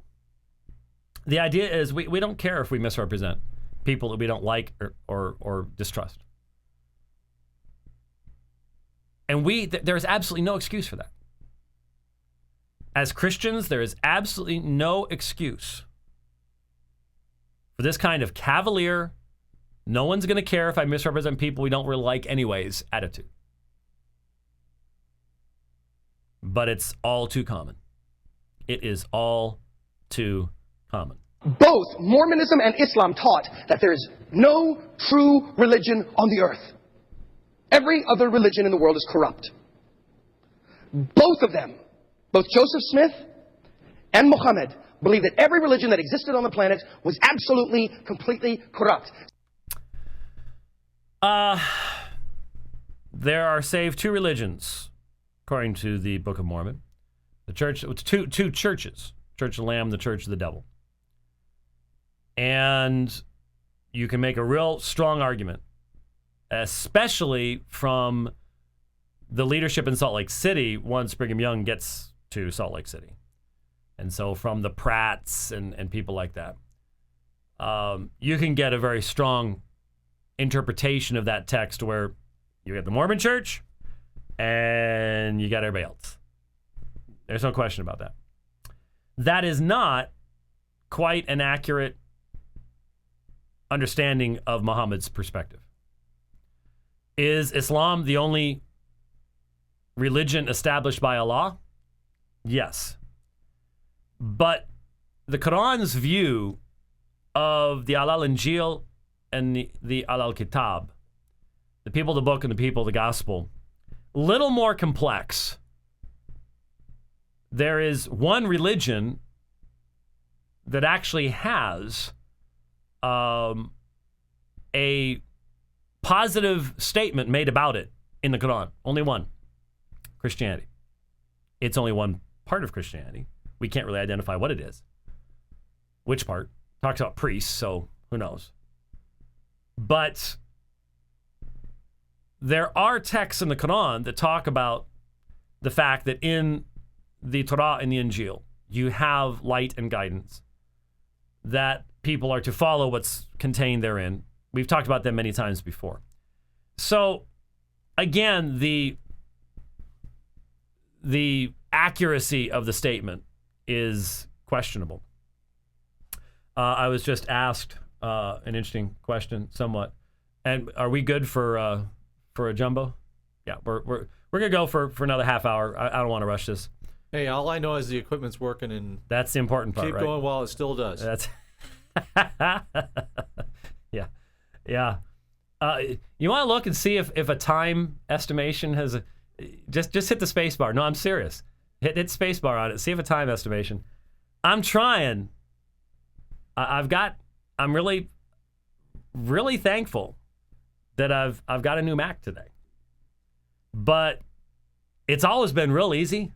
the idea is we don't care if we misrepresent people that we don't like or distrust. And there is absolutely no excuse for that. As Christians, there is absolutely no excuse for this kind of cavalier, no one's going to care if I misrepresent people we don't really like anyways attitude. But it's all too common. It is all too common. Both Mormonism and Islam taught that there is no true religion on the earth. Every other religion in the world is corrupt. Both of them, both Joseph Smith and Muhammad, believed that every religion that existed on the planet was absolutely, completely corrupt. There are save 2 religions, according to the Book of Mormon. The church, two churches, Church of the Lamb, the Church of the Devil. And you can make a real strong argument, especially from the leadership in Salt Lake City once Brigham Young gets to Salt Lake City. And so from the Pratts and people like that, you can get a very strong interpretation of that text where you get the Mormon Church and you got everybody else. There's no question about that. That is not quite an accurate understanding of Muhammad's perspective. Is Islam the only religion established by Allah? Yes. But the Quran's view of the Al-Injil and the Al-Kitab, the people of the book and the people of the gospel, little more complex. There is one religion that actually has a positive statement made about it in the Quran. Only one. Christianity. It's only one part of Christianity. We can't really identify what it is. Which part? Talks about priests, so who knows? But there are texts in the Quran that talk about the fact that in the Torah and the Injil, you have light and guidance, that people are to follow what's contained therein. We've talked about them many times before. So, again, the accuracy of the statement is questionable. I was just asked an interesting question, somewhat. And are we good for a jumbo? Yeah, we're gonna go for another half hour. I don't want to rush this. Hey, all I know is the equipment's working, and that's the important part, keep right? going while it still does. That's yeah. You want to look and see if a time estimation has just hit the space bar. No, I'm serious. Hit space bar on it. See if a time estimation. I'm trying. I'm really, really thankful that I've got a new Mac today. But it's always been real easy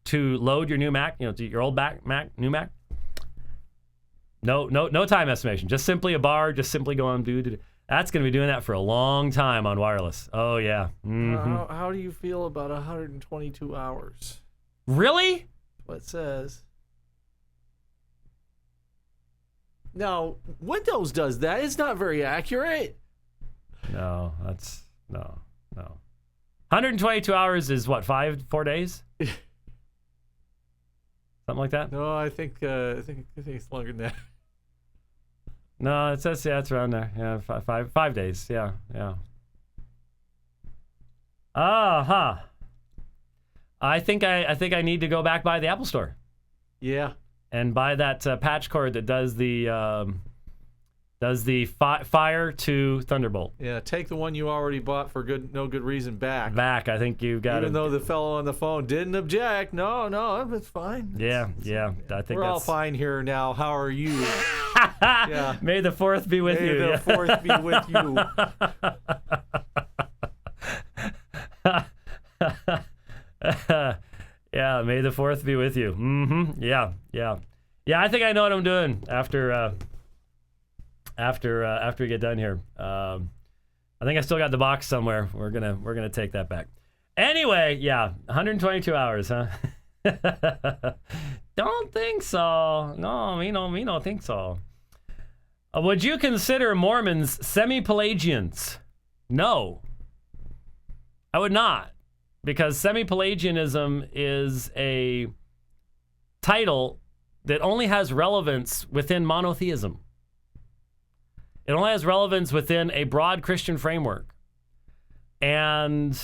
to load your new Mac, to your old new Mac. No time estimation. Just simply a bar. Just simply go on do. That's going to be doing that for a long time on wireless. Oh yeah. Mm-hmm. How do you feel about 122 hours? Really? What it says? No, Windows does that. It's not very accurate. No. 122 hours is what, 4 days? Something like that? No, I think it's longer than that. No, it says it's around there. Yeah, 5 days. Yeah. I think I need to go back by the Apple Store. Yeah. And buy that patch cord that does the Fire to Thunderbolt. Yeah, take the one you already bought for no good reason back. I think you've got it. Even though the fellow on the phone didn't object. No, it's fine. Yeah. I think we're all fine here now. How are you? Yeah. May the 4th be with you. May the 4th be with you. Yeah, may the 4th be with you. Mm-hmm. Yeah. I think I know what I'm doing after we get done here. I think I still got the box somewhere. We're gonna take that back. Anyway, yeah, 122 hours, huh? Don't think so. No, me don't think so. Would you consider Mormons semi-Pelagians? No, I would not. Because semi-Pelagianism is a title that only has relevance within monotheism. It only has relevance within a broad Christian framework. And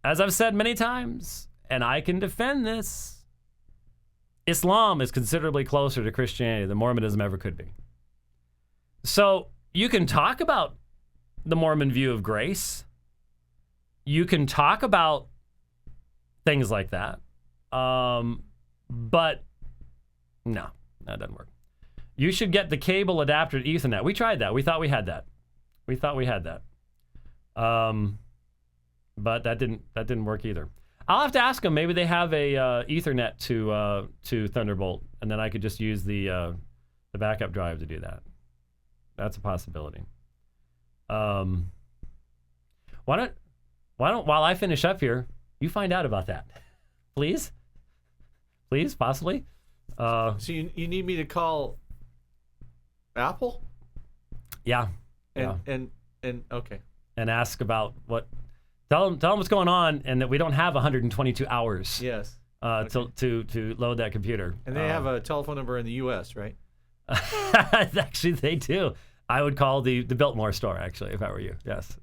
as I've said many times, and I can defend this, Islam is considerably closer to Christianity than Mormonism ever could be. So you can talk about the Mormon view of grace. You can talk about things like that. But no, that doesn't work. You should get the cable adapter to Ethernet. We tried that. We thought we had that. But that didn't work either. I'll have to ask them. Maybe they have a Ethernet to Thunderbolt, and then I could just use the the backup drive to do that. That's a possibility. Why don't while I finish up here, you find out about that, please, possibly. So you need me to call Apple? Yeah. And okay. And ask about what. Tell them what's going on, and that we don't have 122 hours. Yes. To load that computer. And they have a telephone number in the U.S., right? Actually, they do. I would call the Biltmore store, actually, if I were you. Yes.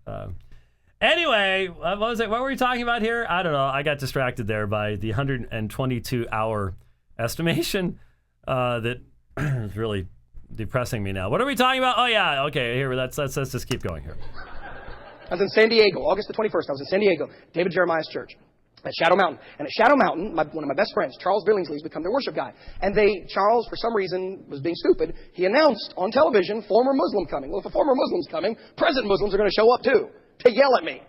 Anyway, what was it? What were we talking about here? I don't know. I got distracted there by the 122-hour estimation that is really depressing me now. What are we talking about? Oh, yeah. Okay, here. Let's just keep going here. I was in San Diego, August the 21st. I was in San Diego, David Jeremiah's church at Shadow Mountain. And at Shadow Mountain, one of my best friends, Charles Billingsley, has become their worship guy. And Charles, for some reason, was being stupid. He announced on television, former Muslim coming. Well, if a former Muslim's coming, present Muslims are going to show up too, to yell at me.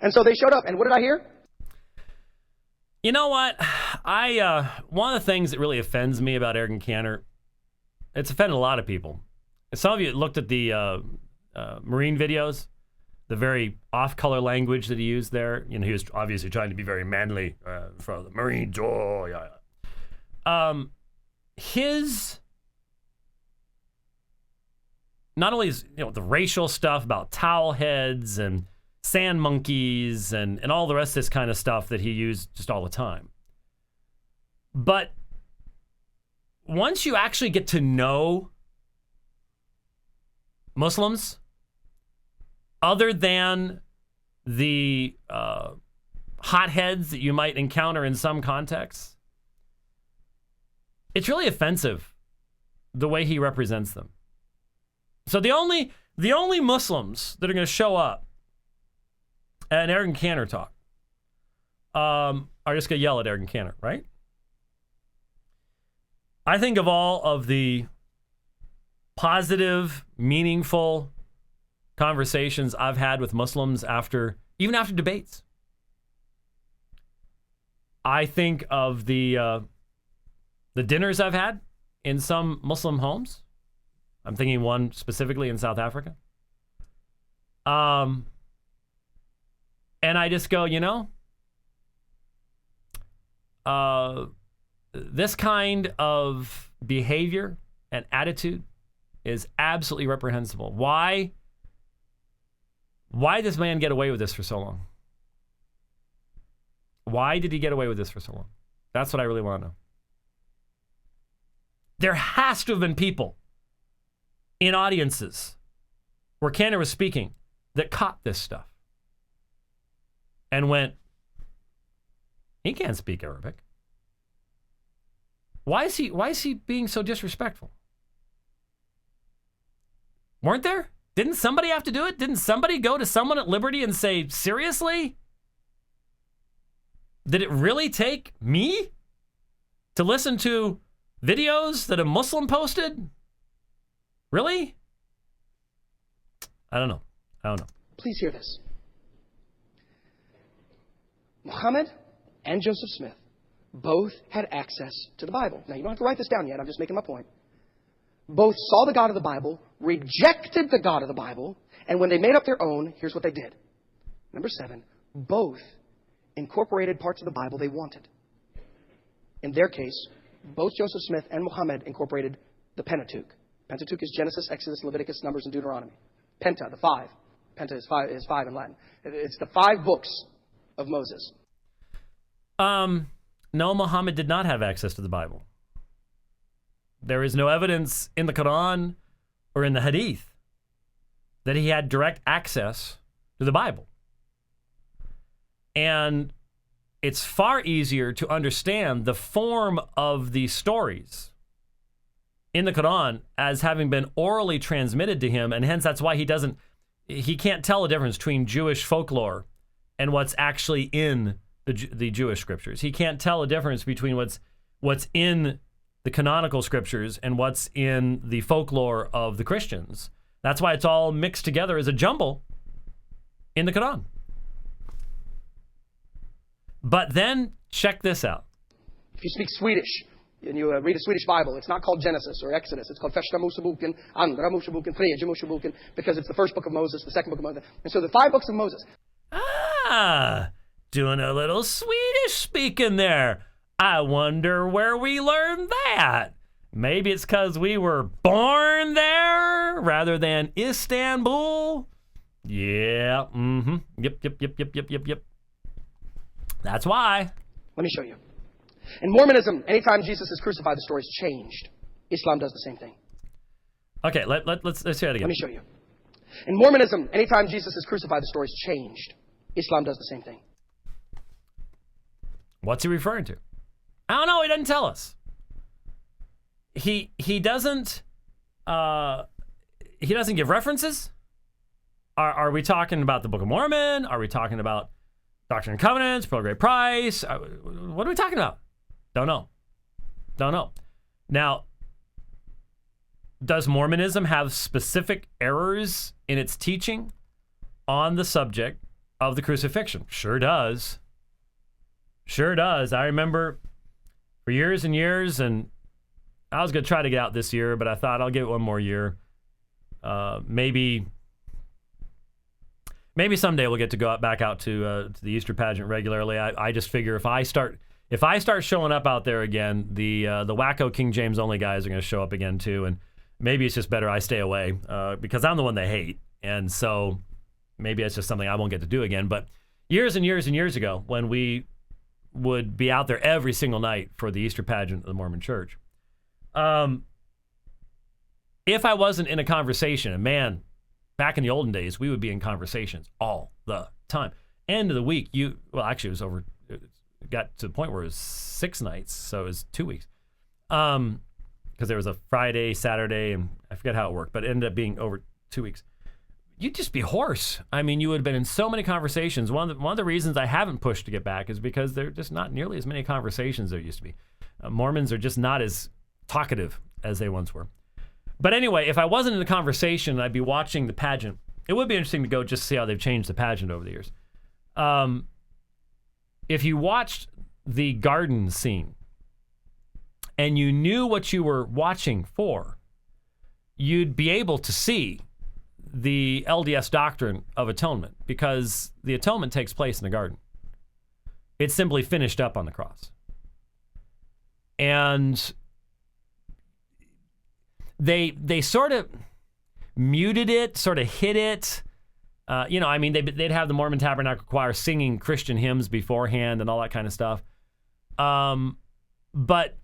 And so they showed up. And what did I hear? You know what? One of the things that really offends me about Ergun Caner, it's offended a lot of people. Some of you looked at the Marine videos, the very off-color language that he used there. You know, he was obviously trying to be very manly for the Marines. Oh, yeah. His, not only is, the racial stuff about towel heads and sand monkeys and all the rest of this kind of stuff that he used just all the time. But once you actually get to know Muslims, other than the hotheads that you might encounter in some contexts, it's really offensive the way he represents them. So the only Muslims that are going to show up at an Ergun Caner talk are just going to yell at Ergun Caner, right? I think of all of the positive, meaningful conversations I've had with Muslims even after debates. I think of the dinners I've had in some Muslim homes. I'm thinking one specifically in South Africa. And I just go, this kind of behavior and attitude is absolutely reprehensible. Why did this man get away with this for so long? Why did he get away with this for so long? That's what I really want to know. There has to have been people in audiences where Caner was speaking that caught this stuff and went, he can't speak Arabic. Why is he being so disrespectful? Weren't there? Didn't somebody have to do it? Didn't somebody go to someone at Liberty and say, seriously? Did it really take me to listen to videos that a Muslim posted? Really? I don't know. Please hear this. Muhammad and Joseph Smith both had access to the Bible. Now, you don't have to write this down yet. I'm just making my point. Both saw the God of the Bible, rejected the God of the Bible, and when they made up their own, here's what they did. Number 7, both incorporated parts of the Bible they wanted. In their case, both Joseph Smith and Muhammad incorporated the Pentateuch. Pentateuch is Genesis, Exodus, Leviticus, Numbers, and Deuteronomy. Penta, the 5. Penta is five in Latin. It's the 5 books of Moses. No, Muhammad did not have access to the Bible. There is no evidence in the Quran or in the Hadith that he had direct access to the Bible. And it's far easier to understand the form of the stories in the Quran as having been orally transmitted to him, and hence that's why he can't tell the difference between Jewish folklore and what's actually in the Jewish scriptures. He can't tell the difference between what's in the canonical scriptures and what's in the folklore of the Christians. That's why it's all mixed together as a jumble in the Quran. But then check this out. If you speak Swedish, And you read a Swedish Bible, it's not called Genesis or Exodus. It's called Första Moseboken, Andra Moseboken, Tredje Moseboken, because it's the first book of Moses, the second book of Moses. And so the 5 books of Moses. Ah, doing a little Swedish speaking there. I wonder where we learned that. Maybe it's because we were born there rather than Istanbul. Yeah, Yep. That's why. Let me show you. In Mormonism, anytime Jesus is crucified, the story's changed. Islam does the same thing. Okay, let's hear it again. Let me show you. In Mormonism, anytime Jesus is crucified, the story's changed. Islam does the same thing. What's he referring to? I don't know. He doesn't tell us. He doesn't give references. Are we talking about the Book of Mormon? Are we talking about Doctrine and Covenants, Pearl of Great Price? What are we talking about? Don't know. Now, does Mormonism have specific errors in its teaching on the subject of the crucifixion? Sure does. I remember for years and years, and I was going to try to get out this year, but I thought I'll give it one more year. Maybe someday we'll get to go back out to the Easter pageant regularly. I just figure if I start showing up out there again, the wacko King James only guys are going to show up again too, and maybe it's just better I stay away because I'm the one they hate, and so maybe it's just something I won't get to do again. But years and years and years ago, when we would be out there every single night for the Easter pageant of the Mormon Church, if I wasn't in a conversation, and man, back in the olden days, we would be in conversations all the time. End of the week, it got to the point where it was 6 nights, so it was 2 weeks. Because there was a Friday, Saturday, and I forget how it worked, but it ended up being over 2 weeks. You'd just be hoarse. I mean, you would have been in so many conversations. One of the reasons I haven't pushed to get back is because there are just not nearly as many conversations there used to be. Mormons are just not as talkative as they once were. But anyway, if I wasn't in the conversation, I'd be watching the pageant. It would be interesting to go just see how they've changed the pageant over the years. If you watched the garden scene and you knew what you were watching for, you'd be able to see the LDS doctrine of atonement, because the atonement takes place in the garden. It's simply finished up on the cross. And they sort of muted it, sort of hid it. They'd have the Mormon Tabernacle Choir singing Christian hymns beforehand and all that kind of stuff. But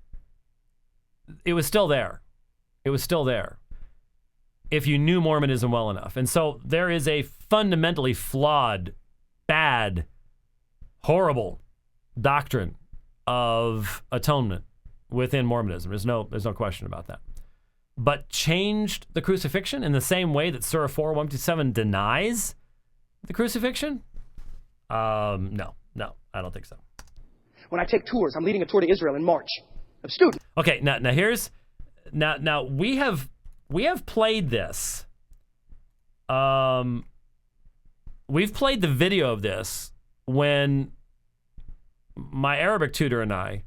it was still there. If you knew Mormonism well enough. And so there is a fundamentally flawed, bad, horrible doctrine of atonement within Mormonism. There's no question about that. But changed the crucifixion in the same way that Surah 4:1-7 denies the crucifixion? No, I don't think so. When I take tours, I'm leading a tour to Israel in March of students. Okay, now we have played this. We've played the video of this when my Arabic tutor and I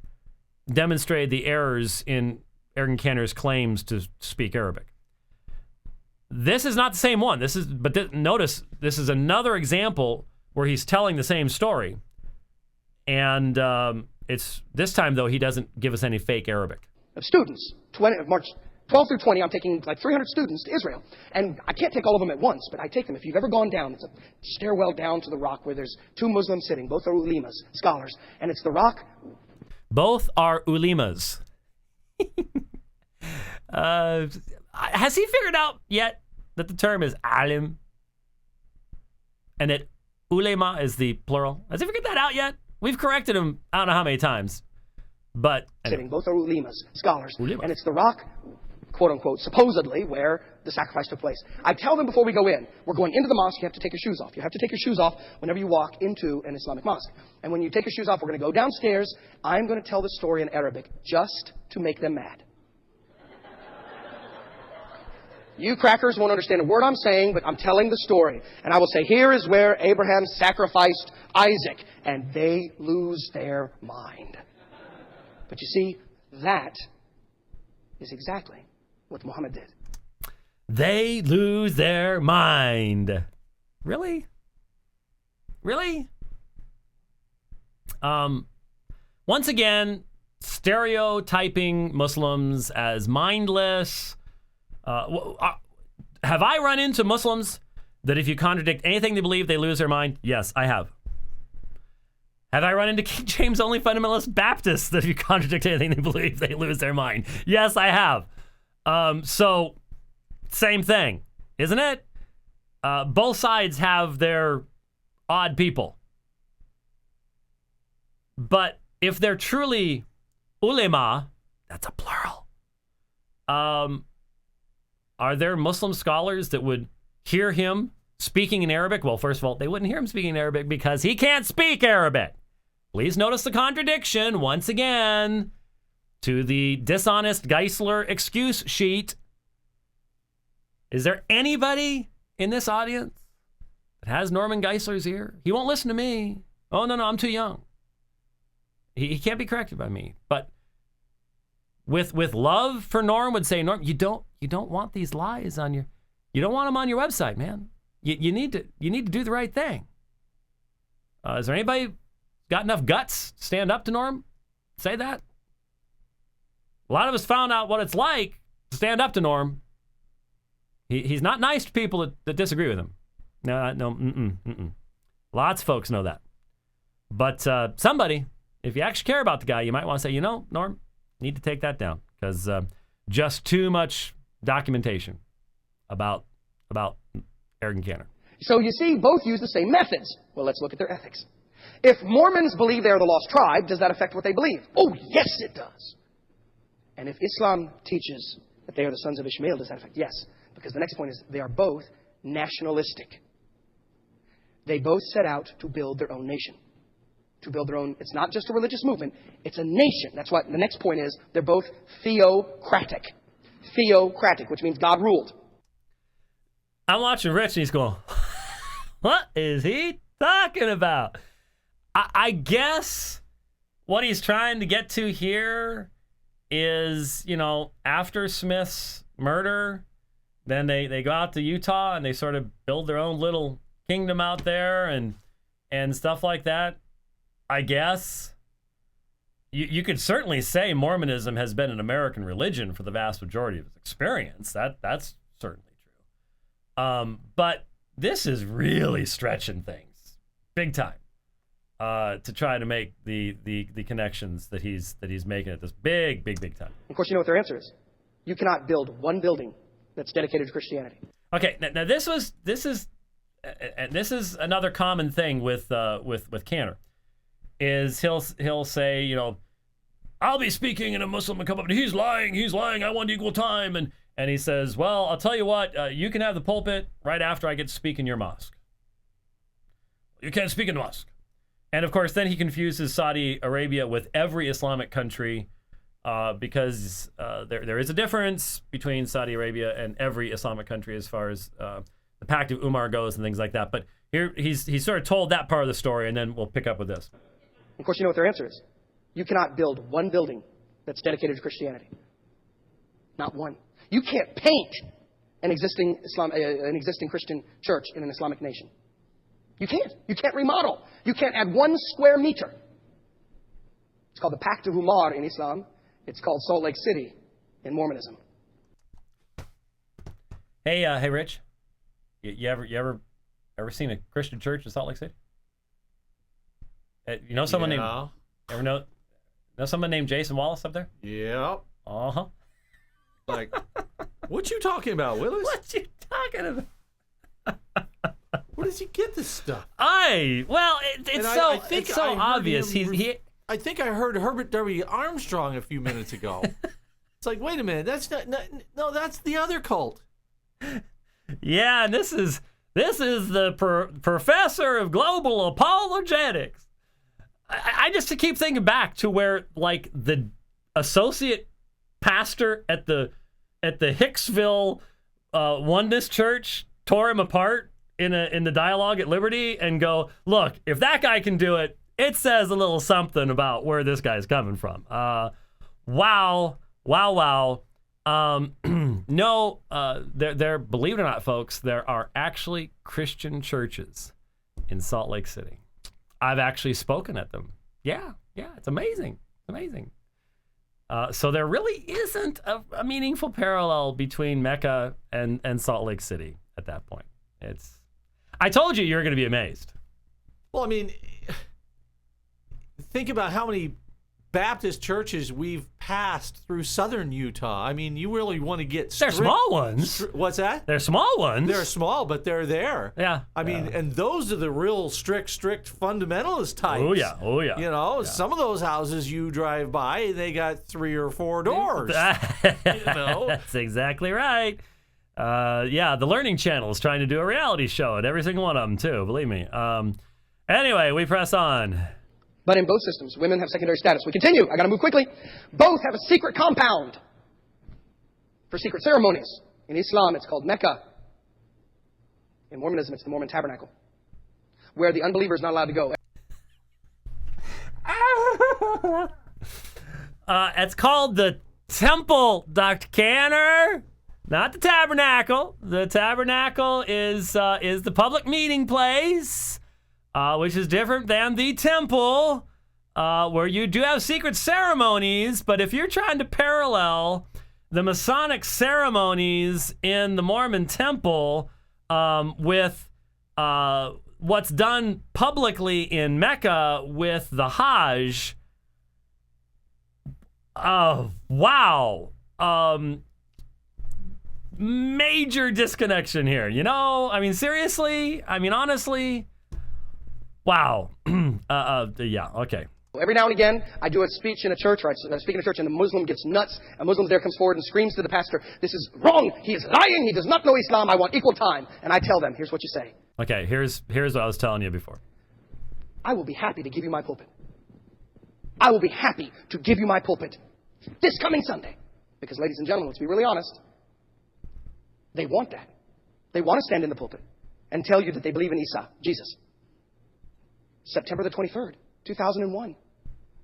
demonstrated the errors in Ergun Caner's claims to speak Arabic. This is not the same one. Notice this is another example where he's telling the same story, and it's this time though he doesn't give us any fake Arabic. Of students, March 12 through 20, I'm taking like 300 students to Israel, and I can't take all of them at once, but I take them. If you've ever gone down, it's a stairwell down to the rock where there's 2 Muslims sitting. Both are ulemas, scholars, and it's the rock. Both are ulemas. Has he figured out yet that the term is alim and that ulema is the plural? Has he figured that out yet? We've corrected him I don't know how many times, but anyway. Sitting, both are ulemas, scholars, and it's the rock, quote unquote, supposedly where the sacrifice took place. I tell them before we go in, we're going into the mosque, you have to take your shoes off. You have to take your shoes off whenever you walk into an Islamic mosque. And when you take your shoes off, we're going to go downstairs. I'm going to tell the story in Arabic just to make them mad. You crackers won't understand a word I'm saying, but I'm telling the story. And I will say, here is where Abraham sacrificed Isaac. And they lose their mind. But you see, That is exactly what Muhammad did. They lose their mind. Really? Really? Once again, stereotyping Muslims as mindless. Have I run into Muslims that if you contradict anything they believe, they lose their mind? Yes, I have. Have I run into King James only fundamentalist Baptists that if you contradict anything they believe, they lose their mind? Yes, I have. So, same thing, isn't it? Both sides have their odd people. But if they're truly ulema, that's a plural. Are there Muslim scholars that would hear him speaking in Arabic? Well, first of all, they wouldn't hear him speaking in Arabic because he can't speak Arabic. Please notice the contradiction once again to the dishonest Geisler excuse sheet. Is there anybody in this audience that has Norman Geisler's ear? He won't listen to me. Oh, no, I'm too young. He can't be corrected by me. But with love for Norm would say, Norm, you don't want these lies on your, you don't want them on your website, man. You need to do the right thing. Is there anybody got enough guts to stand up to Norm? Say that. A lot of us found out what it's like to stand up to Norm. He's not nice to people that disagree with him. No. Lots of folks know that. But somebody, if you actually care about the guy, you might want to say, Norm, need to take that down because just too much documentation about Ergun Caner. So you see, both use the same methods. Well, let's look at their ethics. If Mormons believe they are the lost tribe, does that affect what they believe? Oh, yes, it does. And if Islam teaches that they are the sons of Ishmael, does that affect? Yes. Because the next point is they are both nationalistic. They both set out to build their own nation. To build their own, it's not just a religious movement, it's a nation. That's what the next point is. They're both theocratic. Theocratic, which means God ruled. I'm watching Rich and he's going, what is he talking about? I guess what he's trying to get to here is, after Smith's murder, then they go out to Utah and they sort of build their own little kingdom out there and stuff like that. I guess you could certainly say Mormonism has been an American religion for the vast majority of its experience. That's certainly true. But this is really stretching things big time to try to make the connections that he's making at this big time. Of course, you know what their answer is. You cannot build one building that's dedicated to Christianity. Okay, now this is another common thing with Caner. Is he'll say, I'll be speaking and a Muslim will come up and he's lying, I want equal time. And he says, well, I'll tell you what, you can have the pulpit right after I get to speak in your mosque. You can't speak in the mosque. And of course, then he confuses Saudi Arabia with every Islamic country because there is a difference between Saudi Arabia and every Islamic country as far as the Pact of Umar goes and things like that. But here he's sort of told that part of the story, and then we'll pick up with this. Of course, you know what their answer is. You cannot build one building that's dedicated to Christianity. Not one. You can't paint an existing Christian church in an Islamic nation. You can't. You can't remodel. You can't add 1 square meter. It's called the Pact of Umar in Islam. It's called Salt Lake City in Mormonism. Hey, Rich. You ever seen a Christian church in Salt Lake City? Someone named ever know someone named Jason Wallace up there? Yep. Uh-huh. Like, what you talking about, Willis? What you talking about? Where does he get this stuff? It's so obvious. I think I heard Herbert W. Armstrong a few minutes ago. It's like, wait a minute, that's no, that's the other cult. Yeah, and this is the professor of global apologetics. I just keep thinking back to where like the associate pastor at the Hicksville Oneness Church tore him apart in the dialogue at Liberty and go, look, if that guy can do it, it says a little something about where this guy's coming from. Wow. No, there, believe it or not, folks, there are actually Christian churches in Salt Lake City. I've actually spoken at them. Yeah, it's amazing. So there really isn't a meaningful parallel between Mecca and Salt Lake City at that point. I told you were going to be amazed. Well, I mean, think about how many Baptist churches we've passed through southern Utah. I mean, you really want to get They're small ones. What's that? They're small ones. They're small, but they're there. Yeah. I mean, and those are the real strict fundamentalist types. Oh yeah. You know, some of those houses you drive by, they got 3 or 4 doors. You know? That's exactly right. The Learning Channel is trying to do a reality show, and every single one of them, too, believe me. Anyway, we press on. But in both systems, women have secondary status. We continue. I got to move quickly. Both have a secret compound for secret ceremonies. In Islam, it's called Mecca. In Mormonism, it's the Mormon Tabernacle, where the unbeliever is not allowed to go. It's called the Temple, Dr. Caner. Not the Tabernacle. The Tabernacle is the public meeting place, which is different than the temple, where you do have secret ceremonies. But if you're trying to parallel the Masonic ceremonies in the Mormon temple with what's done publicly in Mecca with the Hajj, wow. Major disconnection here. You know, I mean, seriously? I mean, honestly? Wow. Yeah, okay. Every now and again, I do a speech in a church, or I speak in a church, and the Muslim gets nuts. A Muslim there comes forward and screams to the pastor, "This is wrong. He is lying. He does not know Islam. I want equal time." And I tell them, here's what you say. Okay, here's what I was telling you before. I will be happy to give you my pulpit. I will be happy to give you my pulpit this coming Sunday. Because, ladies and gentlemen, let's be really honest. They want that. They want to stand in the pulpit and tell you that they believe in Isa, Jesus. September the 23rd, 2001.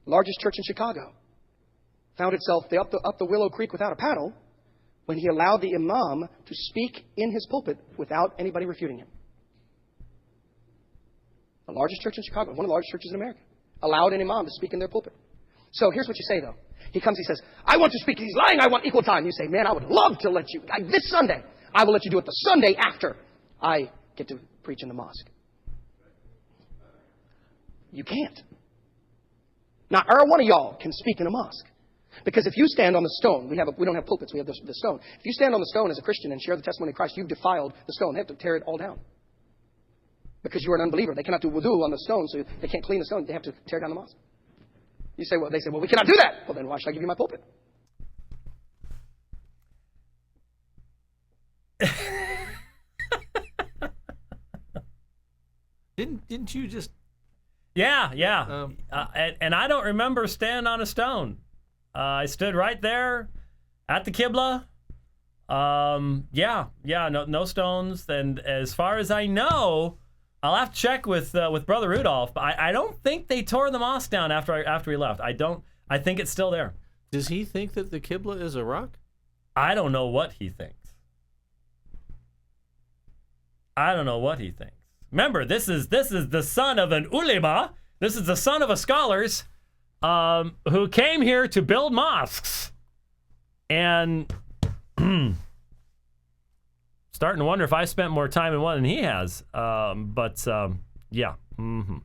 Largest church in Chicago. Found itself up the Willow Creek without a paddle when he allowed the imam to speak in his pulpit without anybody refuting him. The largest church in Chicago, one of the largest churches in America, allowed an imam to speak in their pulpit. So here's what you say, though. He comes, he says, "I want to speak. He's lying. I want equal time." You say, "Man, I would love to let you. This Sunday, I will let you do it the Sunday after I get to preach in the mosque." You can't. Not one of y'all can speak in a mosque. Because if you stand on the stone, we don't have pulpits, we have the stone. If you stand on the stone as a Christian and share the testimony of Christ, you've defiled the stone. They have to tear it all down. Because you're an unbeliever. They cannot do wudu on the stone, so they can't clean the stone. They have to tear down the mosque. You say, they say, "Well, we cannot do that." Well, then why should I give you my pulpit? Didn't you just... Yeah. And I don't remember standing on a stone. I stood right there at the Qibla. No stones. And as far as I know, I'll have to check with Brother Rudolph, but I don't think they tore the mosque down after we left. I think it's still there. Does he think that the Qibla is a rock? I don't know what he thinks. Remember, this is the son of an ulema. This is the son of a scholars who came here to build mosques. And starting to wonder if I spent more time in one than he has. Yeah. Mm-hmm.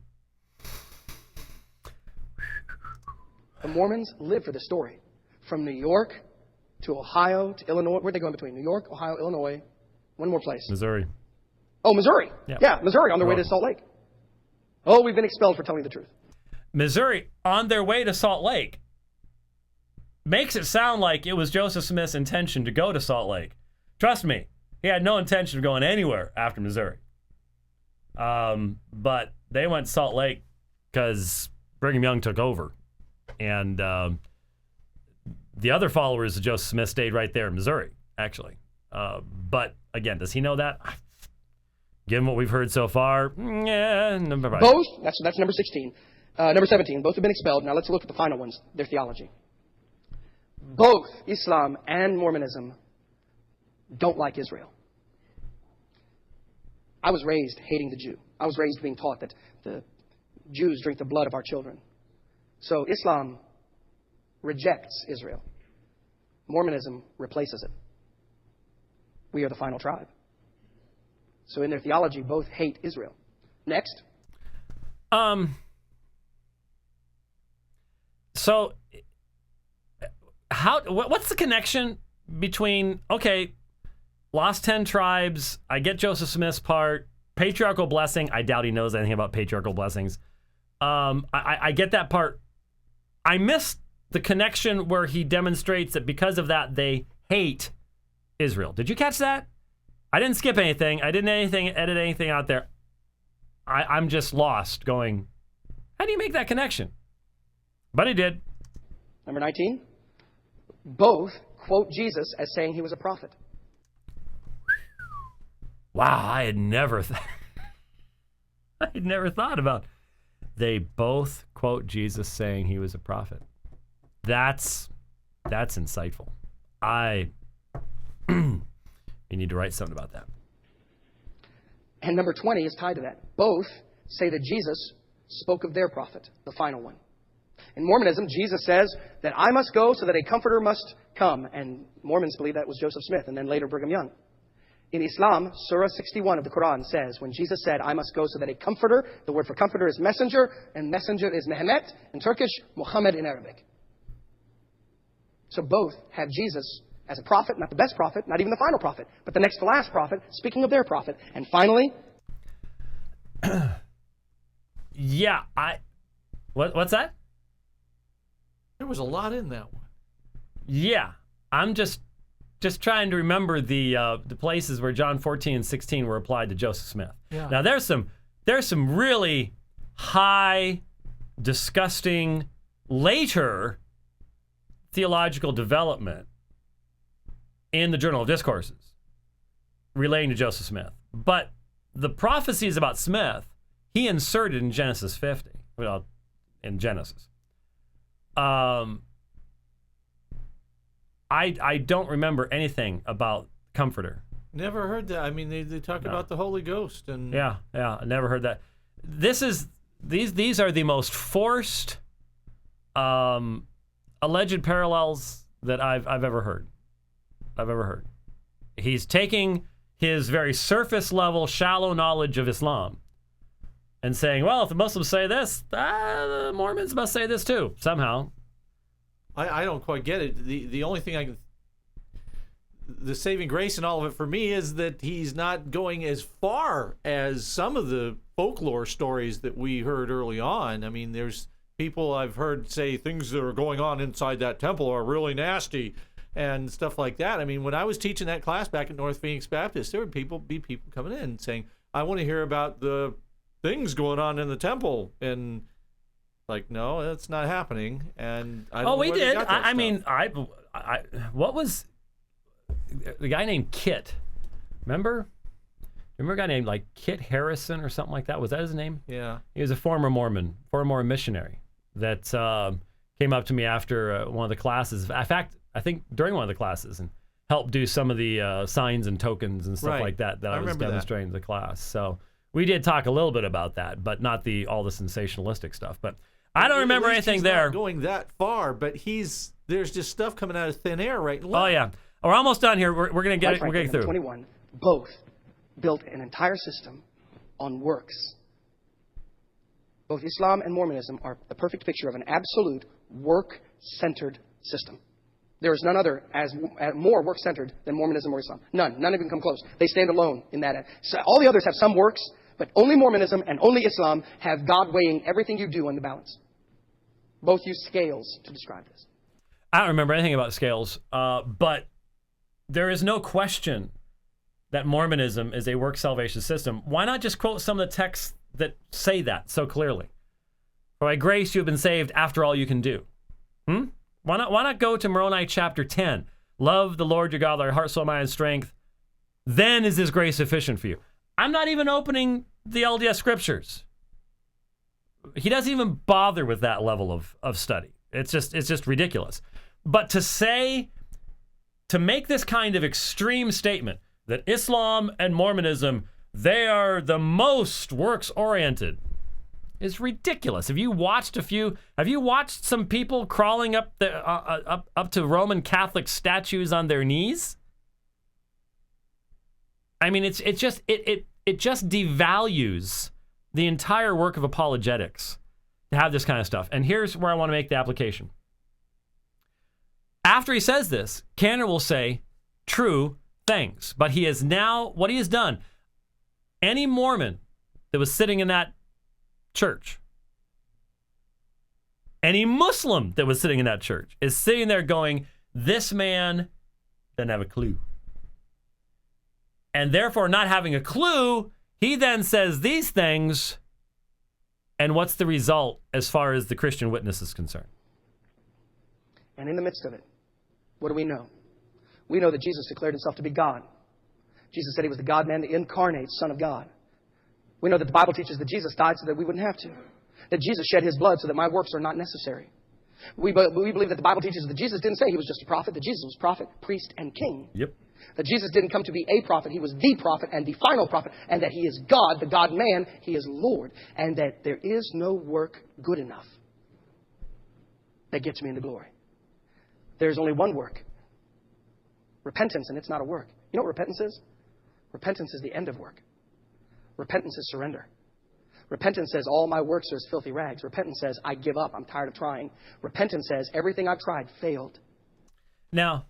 The Mormons live for this story. From New York to Ohio to Illinois. Where'd they go in between? New York, Ohio, Illinois. One more place. Missouri. Oh, Missouri. Yeah. Missouri on their way to Salt Lake. Oh, we've been expelled for telling the truth. Missouri on their way to Salt Lake makes it sound like it was Joseph Smith's intention to go to Salt Lake. Trust me, he had no intention of going anywhere after Missouri. But they went to Salt Lake because Brigham Young took over. And the other followers of Joseph Smith stayed right there in Missouri, actually. But again, does he know that? Given what we've heard so far, yeah. Both, that's number 16. Number 17, both have been expelled. Now let's look at the final ones, their theology. both Islam and Mormonism don't like Israel. I was raised hating the Jew. I was raised being taught that the Jews drink the blood of our children. So Islam rejects Israel. Mormonism replaces it. We are the final tribe. So in their theology, both hate Israel. Next. So what's the connection between, okay, lost 10 tribes, I get Joseph Smith's part, patriarchal blessing, I doubt he knows anything about patriarchal blessings. I get that part. I missed the connection where he demonstrates that because of that, they hate Israel. Did you catch that? I didn't skip anything. I didn't edit anything out there. I'm just lost going, how do you make that connection? But he did. Number 19. Both quote Jesus as saying he was a prophet. Wow, I had never thought about. They both quote Jesus saying he was a prophet. That's insightful. You need to write something about that. And number 20 is tied to that. Both say that Jesus spoke of their prophet, the final one. In Mormonism, Jesus says that I must go so that a comforter must come. And Mormons believe that was Joseph Smith and then later Brigham Young. In Islam, Surah 61 of the Quran says, when Jesus said, I must go so that a comforter, the word for comforter is messenger, and messenger is Mehmet in Turkish, Muhammad in Arabic. So both have Jesus as a prophet, not the best prophet, not even the final prophet, but the next to last prophet, speaking of their prophet. And finally... yeah, what's that? There was a lot in that one. Yeah, I'm just trying to remember the places where John 14 and 16 were applied to Joseph Smith. Yeah. Now there's some really high, disgusting, later theological development in the Journal of Discourses relating to Joseph Smith. But the prophecies about Smith, he inserted in Genesis 50. Well, in Genesis. I don't remember anything about Comforter. Never heard that. I mean, they talk about the Holy Ghost and Yeah, I never heard that. These are the most forced alleged parallels that I've ever heard. He's taking his very surface level, shallow knowledge of Islam and saying, well, if the Muslims say this, the Mormons must say this too, somehow. I don't quite get it. The only thing the saving grace in all of it for me is that he's not going as far as some of the folklore stories that we heard early on. I mean, there's people I've heard say things that are going on inside that temple are really nasty and stuff like that. I mean, when I was teaching that class back at North Phoenix Baptist, there would be people coming in saying, I want to hear about the things going on in the temple. And like, no, that's not happening. And I don't know we where they did. got that I stuff. mean, what was the guy named Kit? Remember a guy named like Kit Harrison or something like that? Was that his name? Yeah. He was a former Mormon missionary that came up to me after one of the classes. In fact, I think during one of the classes, and helped do some of the signs and tokens and stuff Right. like that I was remember that. demonstrating to the class. So we did talk a little bit about that, but not all the sensationalistic stuff. But I don't remember At least anything he's there. not going that far, but there's just stuff coming out of thin air right and left. Oh yeah, we're almost done here. We're gonna get it. We're Frankly, getting through. 21, both built an entire system on works. Both Islam and Mormonism are the perfect picture of an absolute work-centered system. There is none other as more work-centered than Mormonism or Islam. None even come close. They stand alone in that. So all the others have some works, but only Mormonism and only Islam have God weighing everything you do on the balance. Both use scales to describe this. I don't remember anything about scales, but there is no question that Mormonism is a work salvation system. Why not just quote some of the texts that say that so clearly? For by grace you have been saved after all you can do. Why not go to Moroni chapter 10? Love the Lord your God, with your heart, soul, mind, and strength. Then is his grace sufficient for you. I'm not even opening the LDS scriptures. He doesn't even bother with that level of study. It's just ridiculous. But to make this kind of extreme statement that Islam and Mormonism, they are the most works-oriented, is ridiculous. Have you watched some people crawling up to Roman Catholic statues on their knees? I mean, it just devalues the entire work of apologetics to have this kind of stuff. And here's where I want to make the application. After he says this, Caner will say true things. But he has now, what he has done, any Mormon that was sitting in that church, any Muslim that was sitting in that church is sitting there going, this man doesn't have a clue. And therefore, not having a clue, he then says these things. And what's the result as far as the Christian witness is concerned? And in the midst of it, what do we know? We know that Jesus declared himself to be God. Jesus said he was the God-man, the incarnate Son of God. We know that the Bible teaches that Jesus died so that we wouldn't have to. That Jesus shed his blood so that my works are not necessary. We believe that the Bible teaches that Jesus didn't say he was just a prophet, that Jesus was prophet, priest, and king. Yep. That Jesus didn't come to be a prophet, he was the prophet and the final prophet, and that he is God, the God-man, he is Lord, and that there is no work good enough that gets me into glory. There's only one work. Repentance, and it's not a work. You know what repentance is? Repentance is the end of work. Repentance is surrender. Repentance says, all my works are as filthy rags. Repentance says, I give up. I'm tired of trying. Repentance says, everything I've tried failed. Now,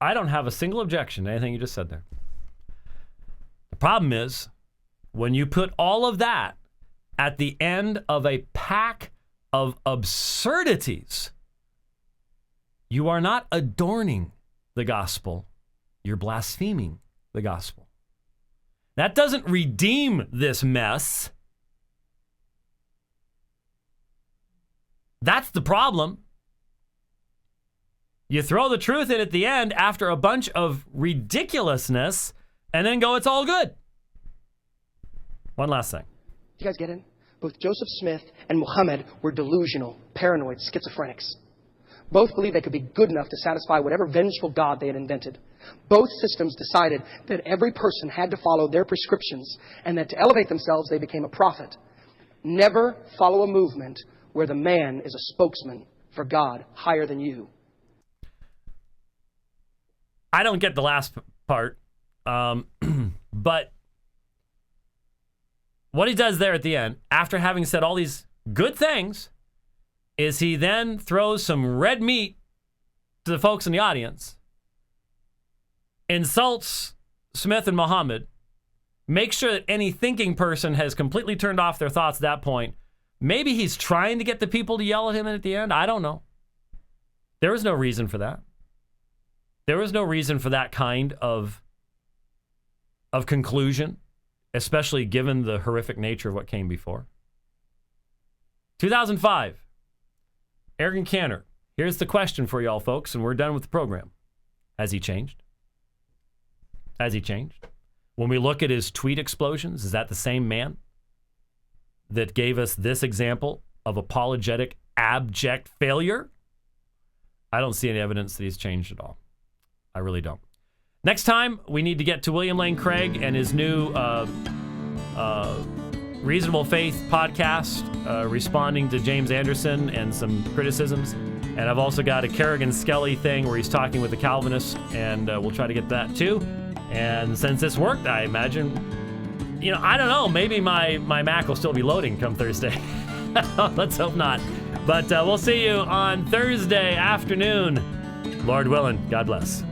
I don't have a single objection to anything you just said there. The problem is, when you put all of that at the end of a pack of absurdities, you are not adorning the gospel, you're blaspheming the gospel. That doesn't redeem this mess. That's the problem. You throw the truth in at the end after a bunch of ridiculousness and then go, it's all good. One last thing. Do you guys get it? Both Joseph Smith and Muhammad were delusional, paranoid, schizophrenics. Both believed they could be good enough to satisfy whatever vengeful god they had invented. Both systems decided that every person had to follow their prescriptions and that to elevate themselves, they became a prophet. Never follow a movement where the man is a spokesman for God higher than you. I don't get the last part, but what he does there at the end, after having said all these good things, is he then throws some red meat to the folks in the audience, insults Smith and Muhammad, makes sure that any thinking person has completely turned off their thoughts at that point. Maybe he's trying to get the people to yell at him at the end. I don't know. There was no reason for that. There was no reason for that kind of conclusion, especially given the horrific nature of what came before. 2005, Ergun Caner. Here's the question for y'all folks, and we're done with the program. Has he changed? Has he changed? When we look at his tweet explosions, is that the same man that gave us this example of apologetic, abject failure? I don't see any evidence that he's changed at all. I really don't. Next time, we need to get to William Lane Craig and his new Reasonable Faith podcast, responding to James Anderson and some criticisms. And I've also got a Kerrigan Skelly thing where he's talking with the Calvinists, and we'll try to get that too. And since this worked, I imagine, I don't know, maybe my Mac will still be loading come Thursday. Let's hope not. But we'll see you on Thursday afternoon. Lord willing, God bless.